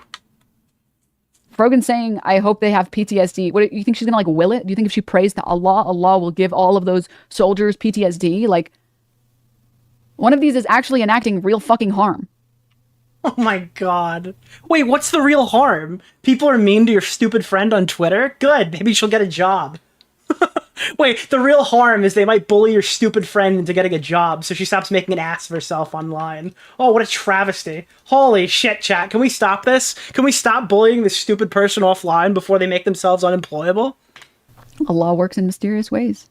Frogan saying, I hope they have PTSD. What, you think she's gonna, like, will it? Do you think if she prays to Allah, Allah will give all of those soldiers PTSD? Like, one of these is actually enacting real fucking harm. Oh my god. Wait, what's the real harm? People are mean to your stupid friend on Twitter? Good, maybe she'll get a job. Wait, the real harm is they might bully your stupid friend into getting a job, so she stops making an ass of herself online. Oh, what a travesty. Holy shit, chat. Can we stop this? Can we stop bullying this stupid person offline before they make themselves unemployable? Allah works in mysterious ways.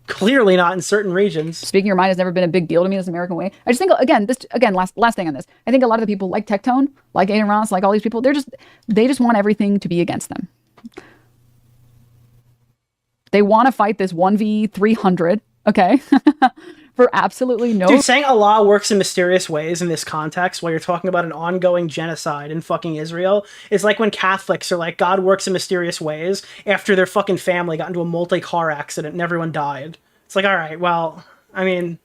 Clearly not in certain regions. Speaking your mind has never been a big deal to me in this American way. I just think, again, last thing on this. I think a lot of the people like Tectone, like Aiden Ross, like all these people, they just want everything to be against them. They want to fight this 1v300, okay? For absolutely no... Dude, saying Allah works in mysterious ways in this context while you're talking about an ongoing genocide in fucking Israel is like when Catholics are like, God works in mysterious ways after their fucking family got into a multi-car accident and everyone died. It's like, all right, well, I mean,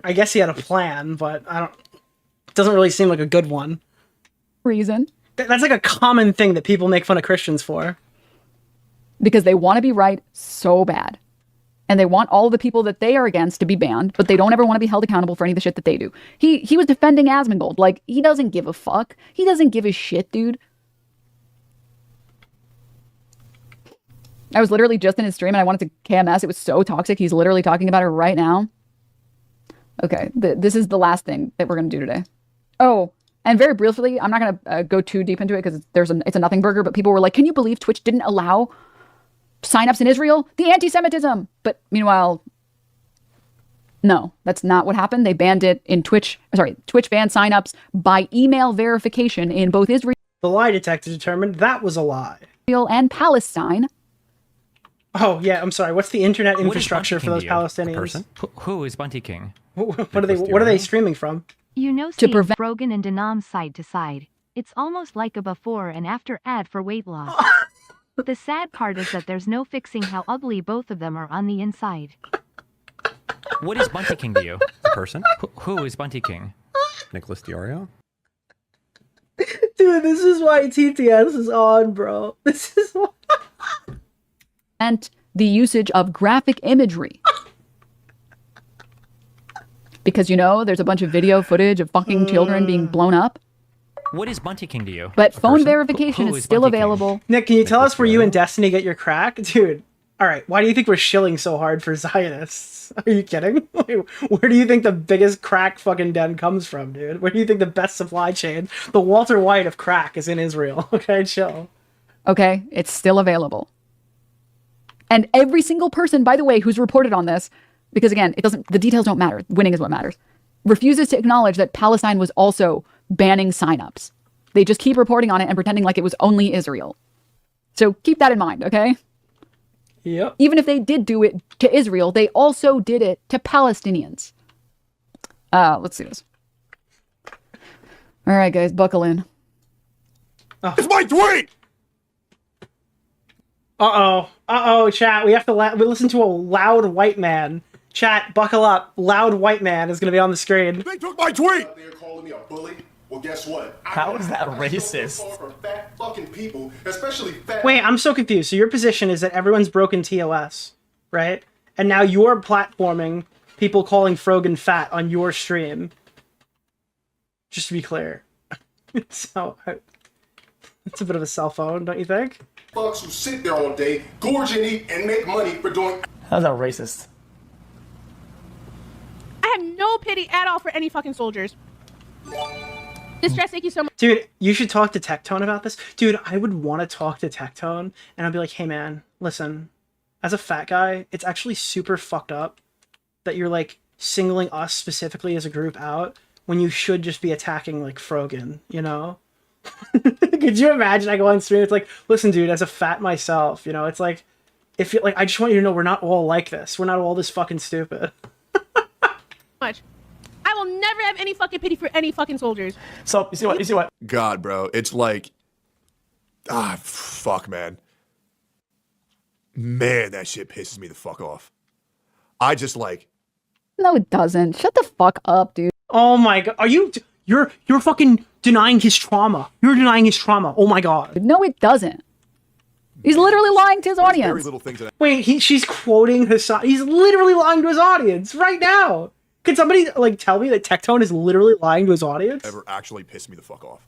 I guess he had a plan, but it doesn't really seem like a good one. Reason. That's like a common thing that people make fun of Christians for. Because they want to be right so bad. And they want all the people that they are against to be banned, but they don't ever want to be held accountable for any of the shit that they do. He was defending Asmongold. Like, he doesn't give a fuck. He doesn't give a shit, dude. I was literally just in his stream and I wanted to KMS. It was so toxic. He's literally talking about it right now. Okay, this is the last thing that we're going to do today. Oh, and very briefly, I'm not going to go too deep into it because it's a nothing burger, but people were like, can you believe Twitch didn't allow signups in Israel? The anti-Semitism. But meanwhile, no, that's not what happened. They banned it in Twitch. Sorry, Twitch banned signups by email verification in both Israel. The lie detector determined that was a lie. And Palestine. Oh, yeah, I'm sorry. What's the internet What is infrastructure Bunty for those King to you? Palestinians? A person? Who is Bunty King? What are they streaming from? You know, To seeing prevent- Frogan and Denims side to side, it's almost like a before and after ad for weight loss. The sad part is that there's no fixing how ugly both of them are on the inside. What is Bunty King to you? A person? Who is Bunty King? Nicholas DeOrio? Dude, this is why TTS is on, bro. This is why. And the usage of graphic imagery. Because, you know, there's a bunch of video footage of fucking children being blown up. What is Bunty King to you? But phone person? verification Who is is still Bunty King? available. Nick, can you tell us where you DeOrio. and Destiny get your crack? Dude, all right, why do you think we're shilling so hard for Zionists? Are you kidding? Where do you think the biggest crack fucking den comes from, dude? Where do you think the best supply chain, the Walter White of crack, is in Israel? Okay, chill. Okay, it's still available. And every single person, by the way, who's reported on this, because again, the details don't matter. Winning is what matters. Refuses to acknowledge that Palestine was also banning signups. They just keep reporting on it and pretending like it was only Israel. So keep that in mind, okay? Yep. Even if they did do it to Israel, they also did it to Palestinians. Let's see this. All right, guys, buckle in. It's my tweet! Uh-oh, chat. We have to we listen to a loud white man. Chat, buckle up. Loud white man is going to be on the screen. They took my tweet! They're calling me a bully. Well, guess what? How is that racist? For fat fucking people, especially fat. Wait, I'm so confused. So your position is that everyone's broken TOS, right? And now you're platforming people calling Frogan fat on your stream. Just to be clear. So, it's a bit of a cell phone, don't you think? Fucks who sit there all day, gorge and eat, and make money for doing. How's that racist? I have no pity at all for any fucking soldiers. Distress, thank you so much. Dude, you should talk to Tectone about this. Dude, I would want to talk to Tectone, and I'd be like, hey man, listen, as a fat guy, it's actually super fucked up that you're like singling us specifically as a group out when you should just be attacking like Frogan, you know? Could you imagine I go on stream, it's like, listen dude, as a fat myself, you know, it's like, if you like, I just want you to know we're not all like this. We're not all this fucking stupid. Much. I will never have any fucking pity for any fucking soldiers. So, you see what? God, bro, it's like, fuck, man. Man, that shit pisses me the fuck off. I just like, No, it doesn't. Shut the fuck up, dude. Oh my god, you're fucking denying his trauma. You're denying his trauma. Oh my god. No, it doesn't. He's literally lying to his very audience. little things that Wait, she's quoting Hasan. He's literally lying to his audience right now. Can somebody like tell me that Tectone is literally lying to his audience? ever actually piss me the fuck off.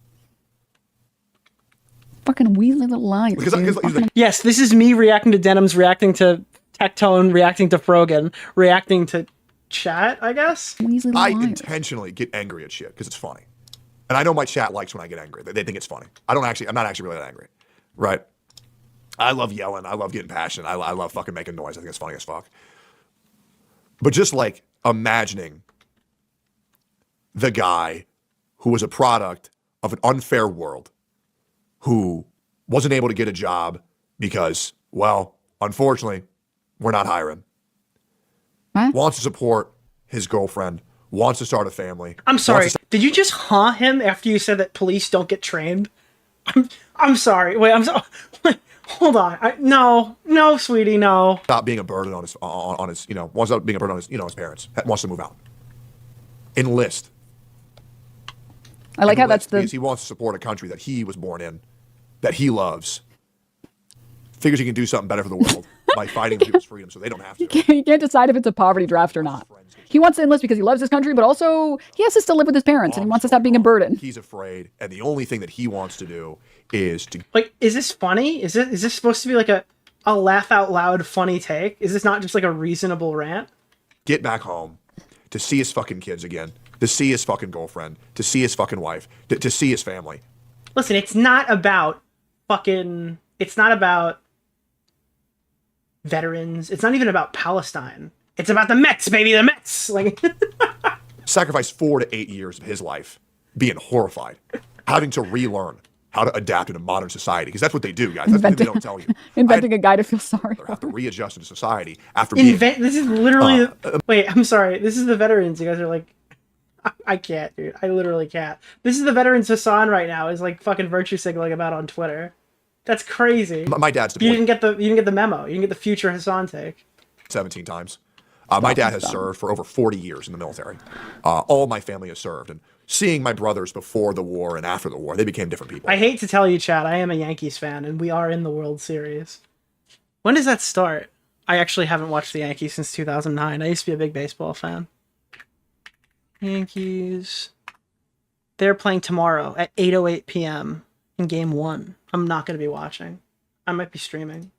Fucking weaselly little liars. Because dude. he's like, Yes, this is me reacting to Denims, reacting to Tectone, reacting to Frogan, reacting to chat, I guess. Weaselly little I liars. intentionally get angry at shit because it's funny. And I know my chat likes when I get angry. They think it's funny. I'm not actually really that angry. Right? I love yelling. I love getting passionate. I love fucking making noise. I think it's funny as fuck. But just like imagining the guy who was a product of an unfair world, who wasn't able to get a job because, well, unfortunately, We're not hiring. What? Wants to support his girlfriend. Wants to start a family. I'm sorry. Did you just huh him after you said that police don't get trained? I'm sorry. Wait, I'm sorry. Hold on. No, sweetie, no. Stop being a burden on his, wants to stop being a burden on his, his parents. Wants to move out. Enlist. I like how that's because he wants to support a country that he was born in, that he loves. Figures he can do something better for the world by fighting for people's freedom so they don't have to. He can't decide if it's a poverty draft or not. He wants to enlist because he loves his country, but also he has to still live with his parents and he wants to stop being a burden. He's afraid, and the only thing that he wants to do is to... Like, is this funny? Is this supposed to be like a laugh out loud funny take? Is this not just like a reasonable rant? Get back home, to see his fucking kids again, to see his fucking girlfriend, to see his fucking wife, to see his family. Listen, it's not about veterans. It's not even about Palestine. It's about the Mets, baby, the Mets. Like, sacrificed 4 to 8 years of his life being horrified, having to relearn how to adapt in a modern society, because that's what they do, guys. That's what they don't tell you. Inventing a guy to feel sorry for. Have to readjust into society after being... This is literally... wait, I'm sorry. This is the veterans. You guys are like... I can't, dude. I literally can't. This is the veterans Hasan right now is like fucking virtue signaling about on Twitter. That's crazy. My dad's deployed. You didn't get the memo. You didn't get the future Hasan take. 17 times. My dad has served for over 40 years in the military. All my family has served. And seeing my brothers before the war and after the war, they became different people. I hate to tell you, Chad, I am a Yankees fan, and we are in the World Series. When does that start? I actually haven't watched the Yankees since 2009. I used to be a big baseball fan. Yankees. They're playing tomorrow at 8:08 p.m. in Game 1. I'm not going to be watching. I might be streaming.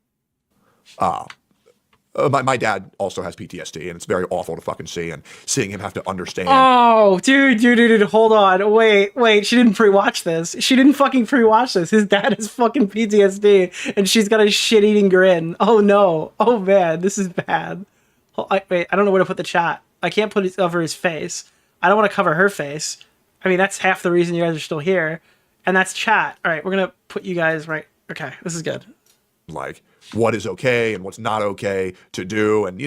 My dad also has PTSD, and it's very awful to fucking see, and seeing him have to understand. Oh, dude, hold on. Wait, she didn't pre-watch this. She didn't fucking pre-watch this. His dad has fucking PTSD, and she's got a shit-eating grin. Oh, no. Oh, man, this is bad. Wait, I don't know where to put the chat. I can't put it over his face. I don't want to cover her face. I mean, that's half the reason you guys are still here, and that's chat. All right, we're going to put you guys right. Okay, this is good. Like, what is okay and what's not okay to do. And,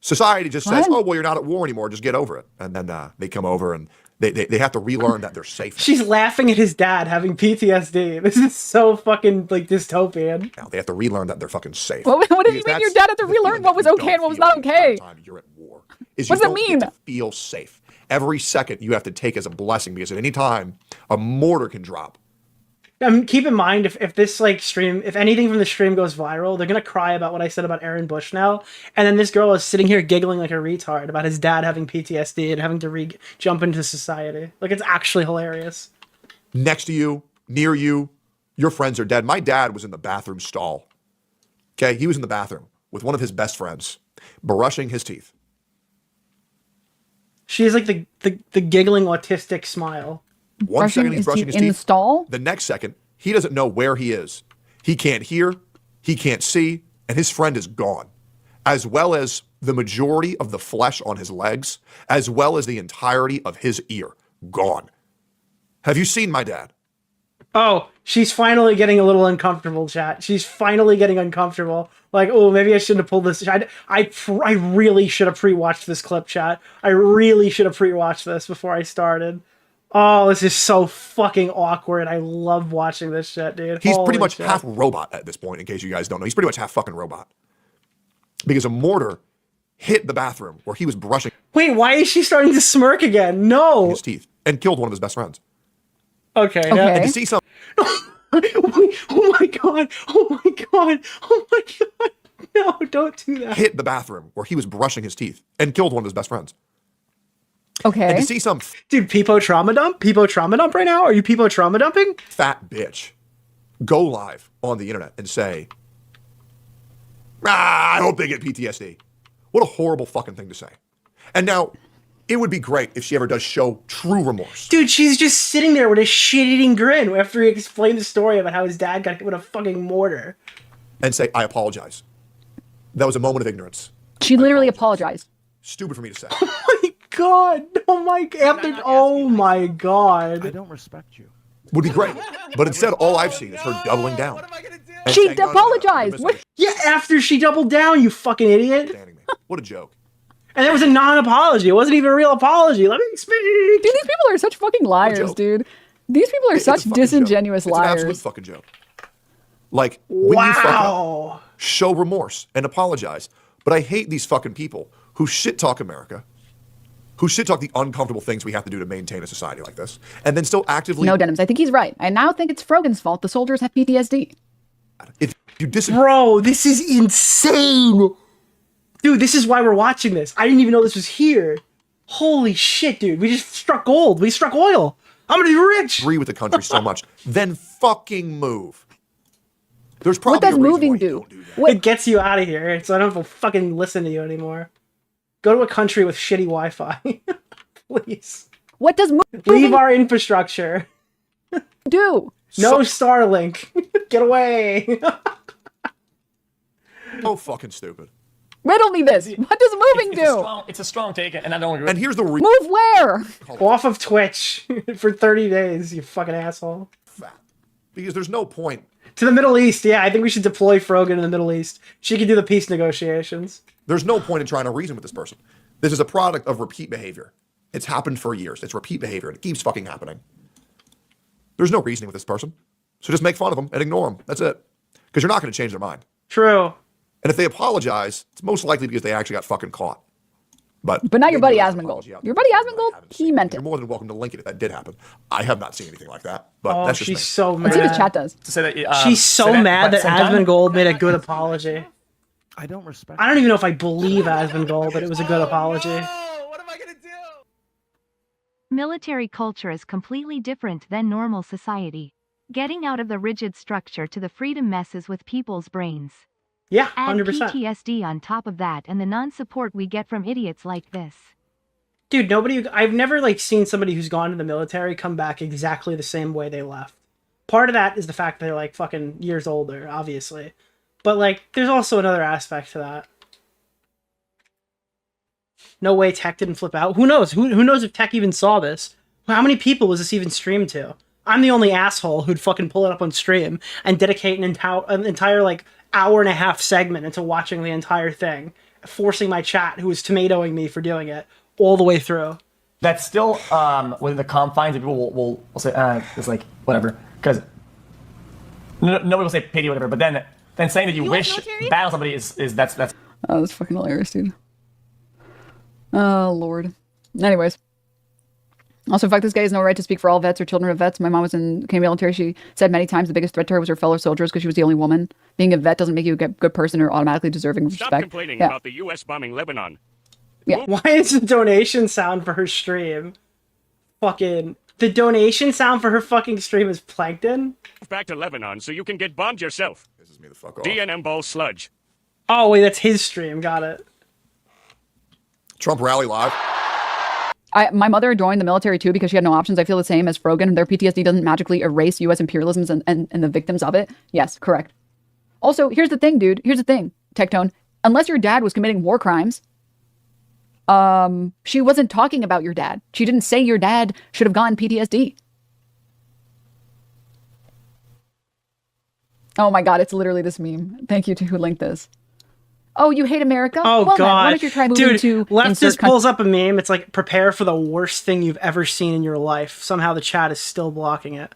society just says, oh, well, you're not at war anymore. Just get over it. And then they come over and they have to relearn that they're safe. She's laughing at his dad having PTSD. This is so fucking, like, dystopian. Now they have to relearn that they're fucking safe. What do you mean your dad had to relearn what was okay and what was not okay? You're at war. What does it mean? To feel safe. Every second you have to take as a blessing, because at any time a mortar can drop. Keep in mind, if this stream, if anything from the stream goes viral, they're gonna cry about what I said about Aaron Bush now, and then this girl is sitting here giggling like a retard about his dad having PTSD and having to jump into society. Like, it's actually hilarious. Next to you, near you, your friends are dead. My dad was in the bathroom stall. Okay, he was in the bathroom with one of his best friends, brushing his teeth. She has like the giggling autistic smile. One second he's brushing his teeth. In the stall? The next second, he doesn't know where he is. He can't hear, he can't see, and his friend is gone. As well as the majority of the flesh on his legs, as well as the entirety of his ear. Gone. Have you seen my dad? Oh, she's finally getting a little uncomfortable, chat. She's finally getting uncomfortable. Like, oh, maybe I shouldn't have pulled this. I really should have pre-watched this clip, chat. I really should have pre-watched this before I started. Oh, this is so fucking awkward. I love watching this shit, dude. He's pretty much half robot at this point, in case you guys don't know. He's pretty much half fucking robot. Because a mortar hit the bathroom where he was brushing. Wait, why is she starting to smirk again? No. His teeth. And killed one of his best friends. Okay. And to see some... Oh my god. Oh my god. Oh my god. No, don't do that. Hit the bathroom where he was brushing his teeth and killed one of his best friends. Okay. And to see some... Dude, Peepo trauma dump? Peepo trauma dump right now? Are you Peepo trauma dumping? Fat bitch go live on the internet and say, I hope they get PTSD. What a horrible fucking thing to say. And now, it would be great if she ever does show true remorse. Dude, she's just sitting there with a shit-eating grin after he explained the story about how his dad got hit with a fucking mortar. And say, I apologize. That was a moment of ignorance. She literally apologized. Stupid for me to say. Oh my god. Oh my god. Oh my god. I don't respect you. Would be great. But instead, all I've seen is her doubling down. What am I gonna do? She saying, "No, no, no, apologized. you're What? Yeah, after she doubled down, you fucking idiot. misunderstanding me. What a joke. And it was a non-apology. It wasn't even a real apology. Let me speak. Dude, these people are such fucking liars, joke. dude. These people are It's a such fucking disingenuous joke. It's an liars. absolute fucking joke. Like, when you fuck up, Wow. show remorse and apologize. But I hate these fucking people who shit talk America, who shit talk the uncomfortable things we have to do to maintain a society like this, and then still actively. No, Denims, I think he's right. I now think it's Frogan's fault. The soldiers have PTSD. If you disagree, Bro, this is insane. Dude, this is why we're watching this. I didn't even know this was here. Holy shit, dude. We just struck gold. We struck oil. I'm gonna be rich. with the country so much, then fucking move. There's probably What does a reason moving why you do? don't do that. What? It gets you out of here, so I don't have to fucking listen to you anymore. Go to a country with shitty Wi-Fi. Please. What does Leave moving our infrastructure. do? No Starlink. Get away. So fucking stupid. Riddle me this. What does moving do? It's a strong take, and I don't agree. And here's the Move where? Off of Twitch for 30 days, you fucking asshole. because there's no point. To the Middle East, yeah. I think we should deploy Frogan in the Middle East. She can do the peace negotiations. There's no point in trying to reason with this person. This is a product of repeat behavior. It's happened for years. It's repeat behavior, and it keeps fucking happening. There's no reasoning with this person. So just make fun of them and ignore them. That's it. Because you're not going to change their mind. True. And if they apologize, it's most likely because they actually got fucking caught. But not your buddy maybe there's an Asmongold. apology out Your there buddy that I Asmongold, haven't he seen. meant it. You're more than welcome to link it if that did happen. I have not seen anything like that. But Oh, that's just she's me. so Let's see what his mad. chat does. To say that, She's say so mad but that at the same time- Asmongold made a good apology. I don't respect. I don't even know if I believe Asmongold, but it was a good apology. Military culture is completely different than normal society. Getting out of the rigid structure to the freedom messes with people's brains. Yeah, Add 100%. PTSD on top of that and the non-support we get from idiots like this. Dude, I've never like seen somebody who's gone to the military come back exactly the same way they left. Part of that is the fact that they're like fucking years older, obviously. But like, there's also another aspect to that. No way Tech didn't flip out. Who knows? Who knows if Tech even saw this? How many people was this even streamed to? I'm the only asshole who'd fucking pull it up on stream and dedicate an entire like hour and a half segment into watching the entire thing, forcing my chat, who was tomatoing me for doing it, all the way through. That's still within the confines of people will say it's like whatever, because nobody will say pity or whatever. But then saying that you wish battle somebody is that's Oh, that's fucking hilarious, dude. Oh, Lord. Anyways. Also, fuck this guy has no right to speak for all vets or children of vets. My mom was in the Canadian military. She said many times the biggest threat to her was her fellow soldiers because she was the only woman. Being a vet doesn't make you a good person or automatically deserving of respect. Stop complaining about the U.S. bombing Lebanon. Yeah. Why is the donation sound for her stream? Fucking... The donation sound for her fucking stream is Plankton? Back to Lebanon so you can get bombed yourself. This is me the fuck off. DNM ball sludge. Oh, wait, that's his stream. Got it. Trump rally live. My mother joined the military too because she had no options. I feel the same as Frogan. Their PTSD doesn't magically erase U.S. imperialism and the victims of it. Yes, correct. Also, here's the thing, dude. Here's the thing, Tectone. Unless your dad was committing war crimes, she wasn't talking about your dad. She didn't say your dad should have gotten PTSD. Oh my God, it's literally this meme. Thank you to who linked this. Oh, you hate America? Oh, well, God. Why don't you try moving to Leftist pulls up a meme. It's like, prepare for the worst thing you've ever seen in your life. Somehow the chat is still blocking it.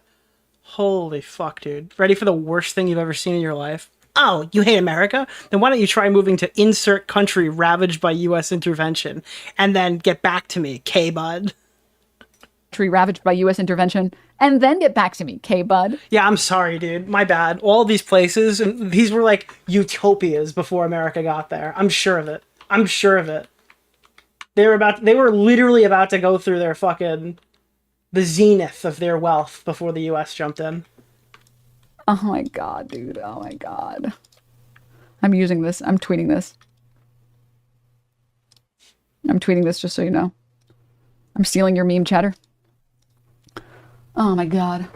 Holy fuck, dude. Ready for the worst thing you've ever seen in your life? Oh, you hate America? Then why don't you try moving to insert country ravaged by U.S. intervention and then get back to me, K-Bud. Country ravaged by U.S. intervention and then get back to me, K-Bud. Yeah, I'm sorry, dude. My bad. All these places, and these were like utopias before America got there. I'm sure of it. I'm sure of it. They were literally about to go through their fucking, the zenith of their wealth before the U.S. jumped in. Oh my God, dude. Oh my God. I'm using this. I'm tweeting this. I'm tweeting this just so you know. I'm stealing your meme, chatter. Oh my God.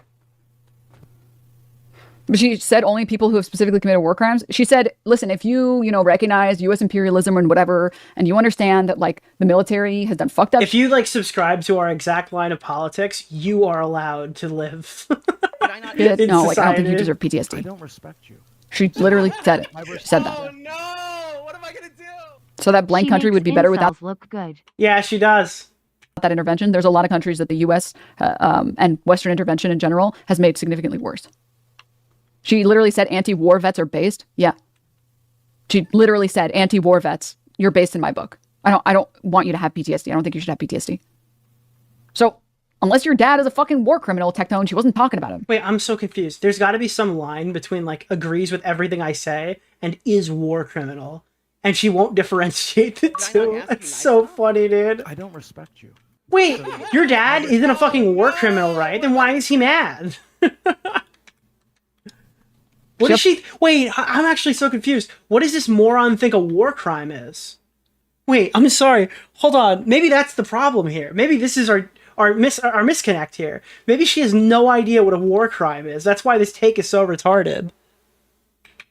But she said only people who have specifically committed war crimes. She said, listen, if you recognize U.S. imperialism and whatever, and you understand that, like, the military has done fucked up. If you, like, subscribe to our exact line of politics, you are allowed to live. No, like, I don't think you deserve PTSD. I don't respect you. She literally said it. She said that. Oh no! What am I gonna do? So that blank She country makes would be better without incels look good. Yeah, she does. that intervention. There's a lot of countries that the U.S. And Western intervention in general has made significantly worse. She literally said anti-war vets are based. Yeah. She literally said anti-war vets, you're based in my book. I don't want you to have PTSD. I don't think you should have PTSD. So unless your dad is a fucking war criminal, Tectone, she wasn't talking about him. Wait, I'm so confused. There's got to be some line between like agrees with everything I say and is war criminal, and she won't differentiate the two. That's so funny, dude. I don't respect you. Wait, your dad isn't a fucking war criminal, right? Then why is he mad? What does she... Wait, I'm actually so confused. What does this moron think a war crime is? Wait, I'm sorry. Hold on. Maybe that's the problem here. Maybe this is our misconnect here. Maybe she has no idea what a war crime is. That's why this take is so retarded.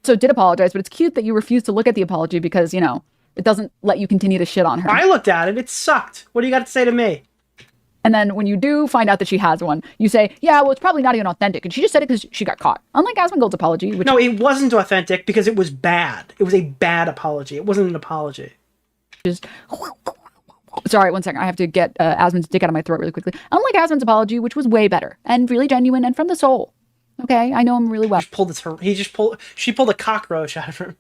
So did apologize, but it's cute that you refuse to look at the apology because, you know, it doesn't let you continue to shit on her. I looked at it. It sucked. What do you got to say to me? And then when you do find out that she has one, you say, yeah, well, it's probably not even authentic. And she just said it because she got caught. Unlike Asmongold's apology. Which... No, it wasn't authentic because it was bad. It was a bad apology. It wasn't an apology. Just... Sorry, one second. I have to get Asmon's dick out of my throat really quickly. Unlike Asmon's apology, which was way better and really genuine and from the soul. Okay, I know him really well. She pulled a cockroach out of her.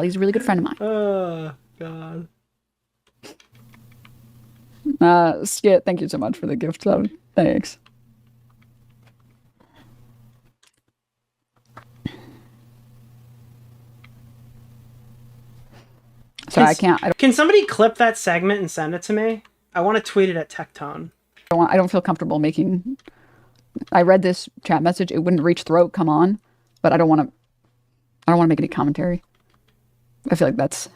He's a really good friend of mine. Oh, God. Skit, thank you so much for the gift sub. Thanks. Sorry, I can't. Can somebody clip that segment and send it to me? I want to tweet it at Tectone. I don't feel comfortable making... I read this chat message. It wouldn't reach throat. Come on. But I don't want to make any commentary. I feel like that's...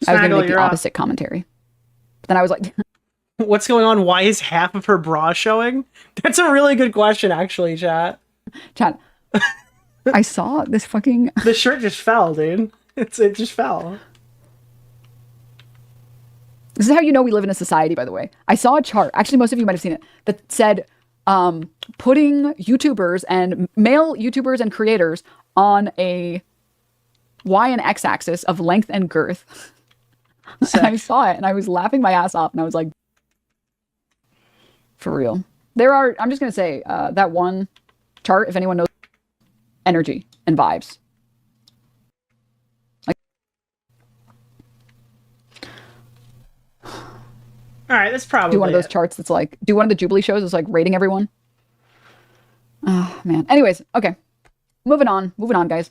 I was going to make the opposite commentary. But then I was like... What's going on? Why is half of her bra showing? That's a really good question, actually, chat. Chat. I saw this fucking... The shirt just fell, dude. It just fell. This is how you know we live in a society, by the way. I saw a chart, actually most of you might have seen it, that said putting YouTubers and male YouTubers and creators on a Y and X axis of length and girth. And I saw it and I was laughing my ass off and I was like, for real. I'm just going to say that one chart, if anyone knows, energy and vibes. All right, that's probably do one of those charts that's like, do one of the Jubilee shows that's like rating everyone. Oh, man. Anyways, okay. Moving on, guys.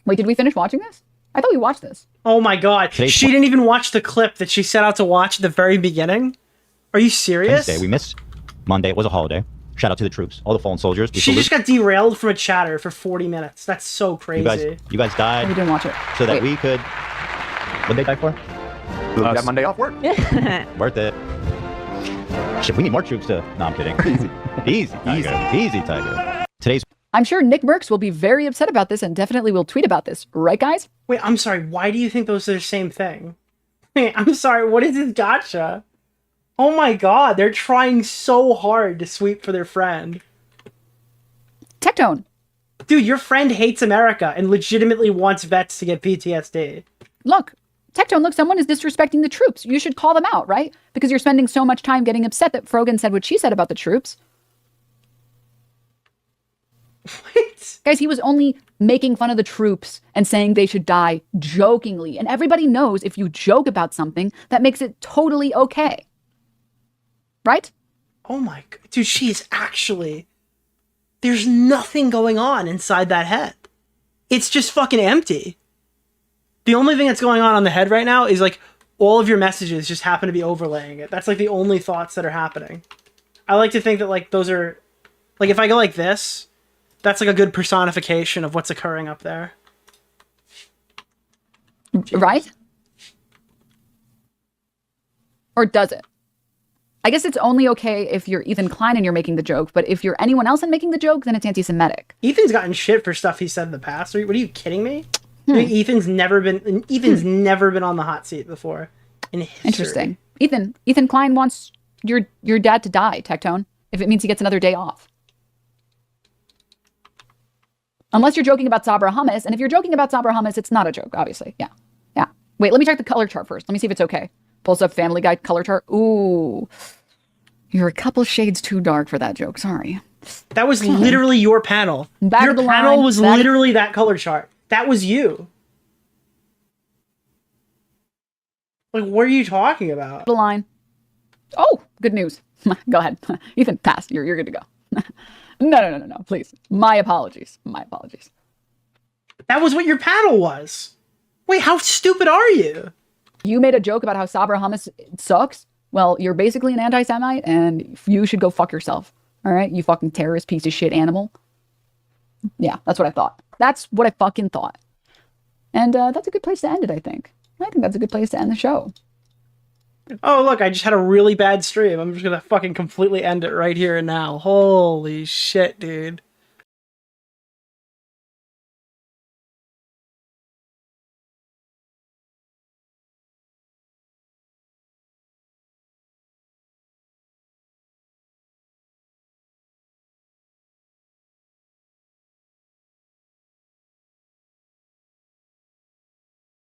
Wait, did we finish watching this? I thought we watched this. Oh my God. She didn't even watch the clip that she set out to watch at the very beginning? Are you serious? Wednesday, we missed Monday. It was a holiday. Shout out to the troops, all the fallen soldiers. She just got derailed from a chatter for 40 minutes. That's so crazy. You guys died. We didn't watch it. So that we could... What'd they die for? We got Monday off work. Worth it. Shit, we need more troops to... No, I'm kidding. Easy, Tiger. Today's... I'm sure Nick Merckx will be very upset about this and definitely will tweet about this. Right, guys? Wait, I'm sorry. Why do you think those are the same thing? Wait, I'm sorry. What is this gotcha? Oh my God. They're trying so hard to sweep for their friend. Tectone. Dude, your friend hates America and legitimately wants vets to get PTSD. Look. Tectone, look, someone is disrespecting the troops. You should call them out, right? Because you're spending so much time getting upset that Frogan said what she said about the troops. What? Guys, he was only making fun of the troops and saying they should die jokingly. And everybody knows if you joke about something, that makes it totally okay. Right? Oh my God. Dude, she is actually... There's nothing going on inside that head. It's just fucking empty. The only thing that's going on the head right now is like all of your messages just happen to be overlaying it. That's like the only thoughts that are happening. I like to think that like those are like if I go like this, that's like a good personification of what's occurring up there. Right? Or does it? I guess it's only okay if you're Ethan Klein and you're making the joke, but if you're anyone else and making the joke, then it's anti-Semitic. Ethan's gotten shit for stuff he said in the past. What are you kidding me? I mean, Ethan's never been on the hot seat before in history. Interesting. Ethan Klein wants your dad to die, Tectone, if it means he gets another day off. Unless you're joking about Sabra hummus, and if you're joking about Sabra hummus, it's not a joke, obviously. Yeah. Yeah. Wait, let me check the color chart first. Let me see if it's okay. Pulls up Family Guy color chart. Ooh. You're a couple shades too dark for that joke. Sorry. That was literally your panel. Back your of the panel line, was literally that color chart. That was you. Like, what are you talking about? The line. Oh, good news. Go ahead. Ethan, pass. You're good to go. No. Please. My apologies. That was what your panel was. Wait, how stupid are you? You made a joke about how Sabra hummus sucks. Well, you're basically an anti-Semite, and you should go fuck yourself. All right? You fucking terrorist piece of shit animal. Yeah, that's what I thought. That's what I fucking thought. And that's a good place to end it, I think. I think that's a good place to end the show. Oh, look, I just had a really bad stream. I'm just gonna fucking completely end it right here and now. Holy shit, dude.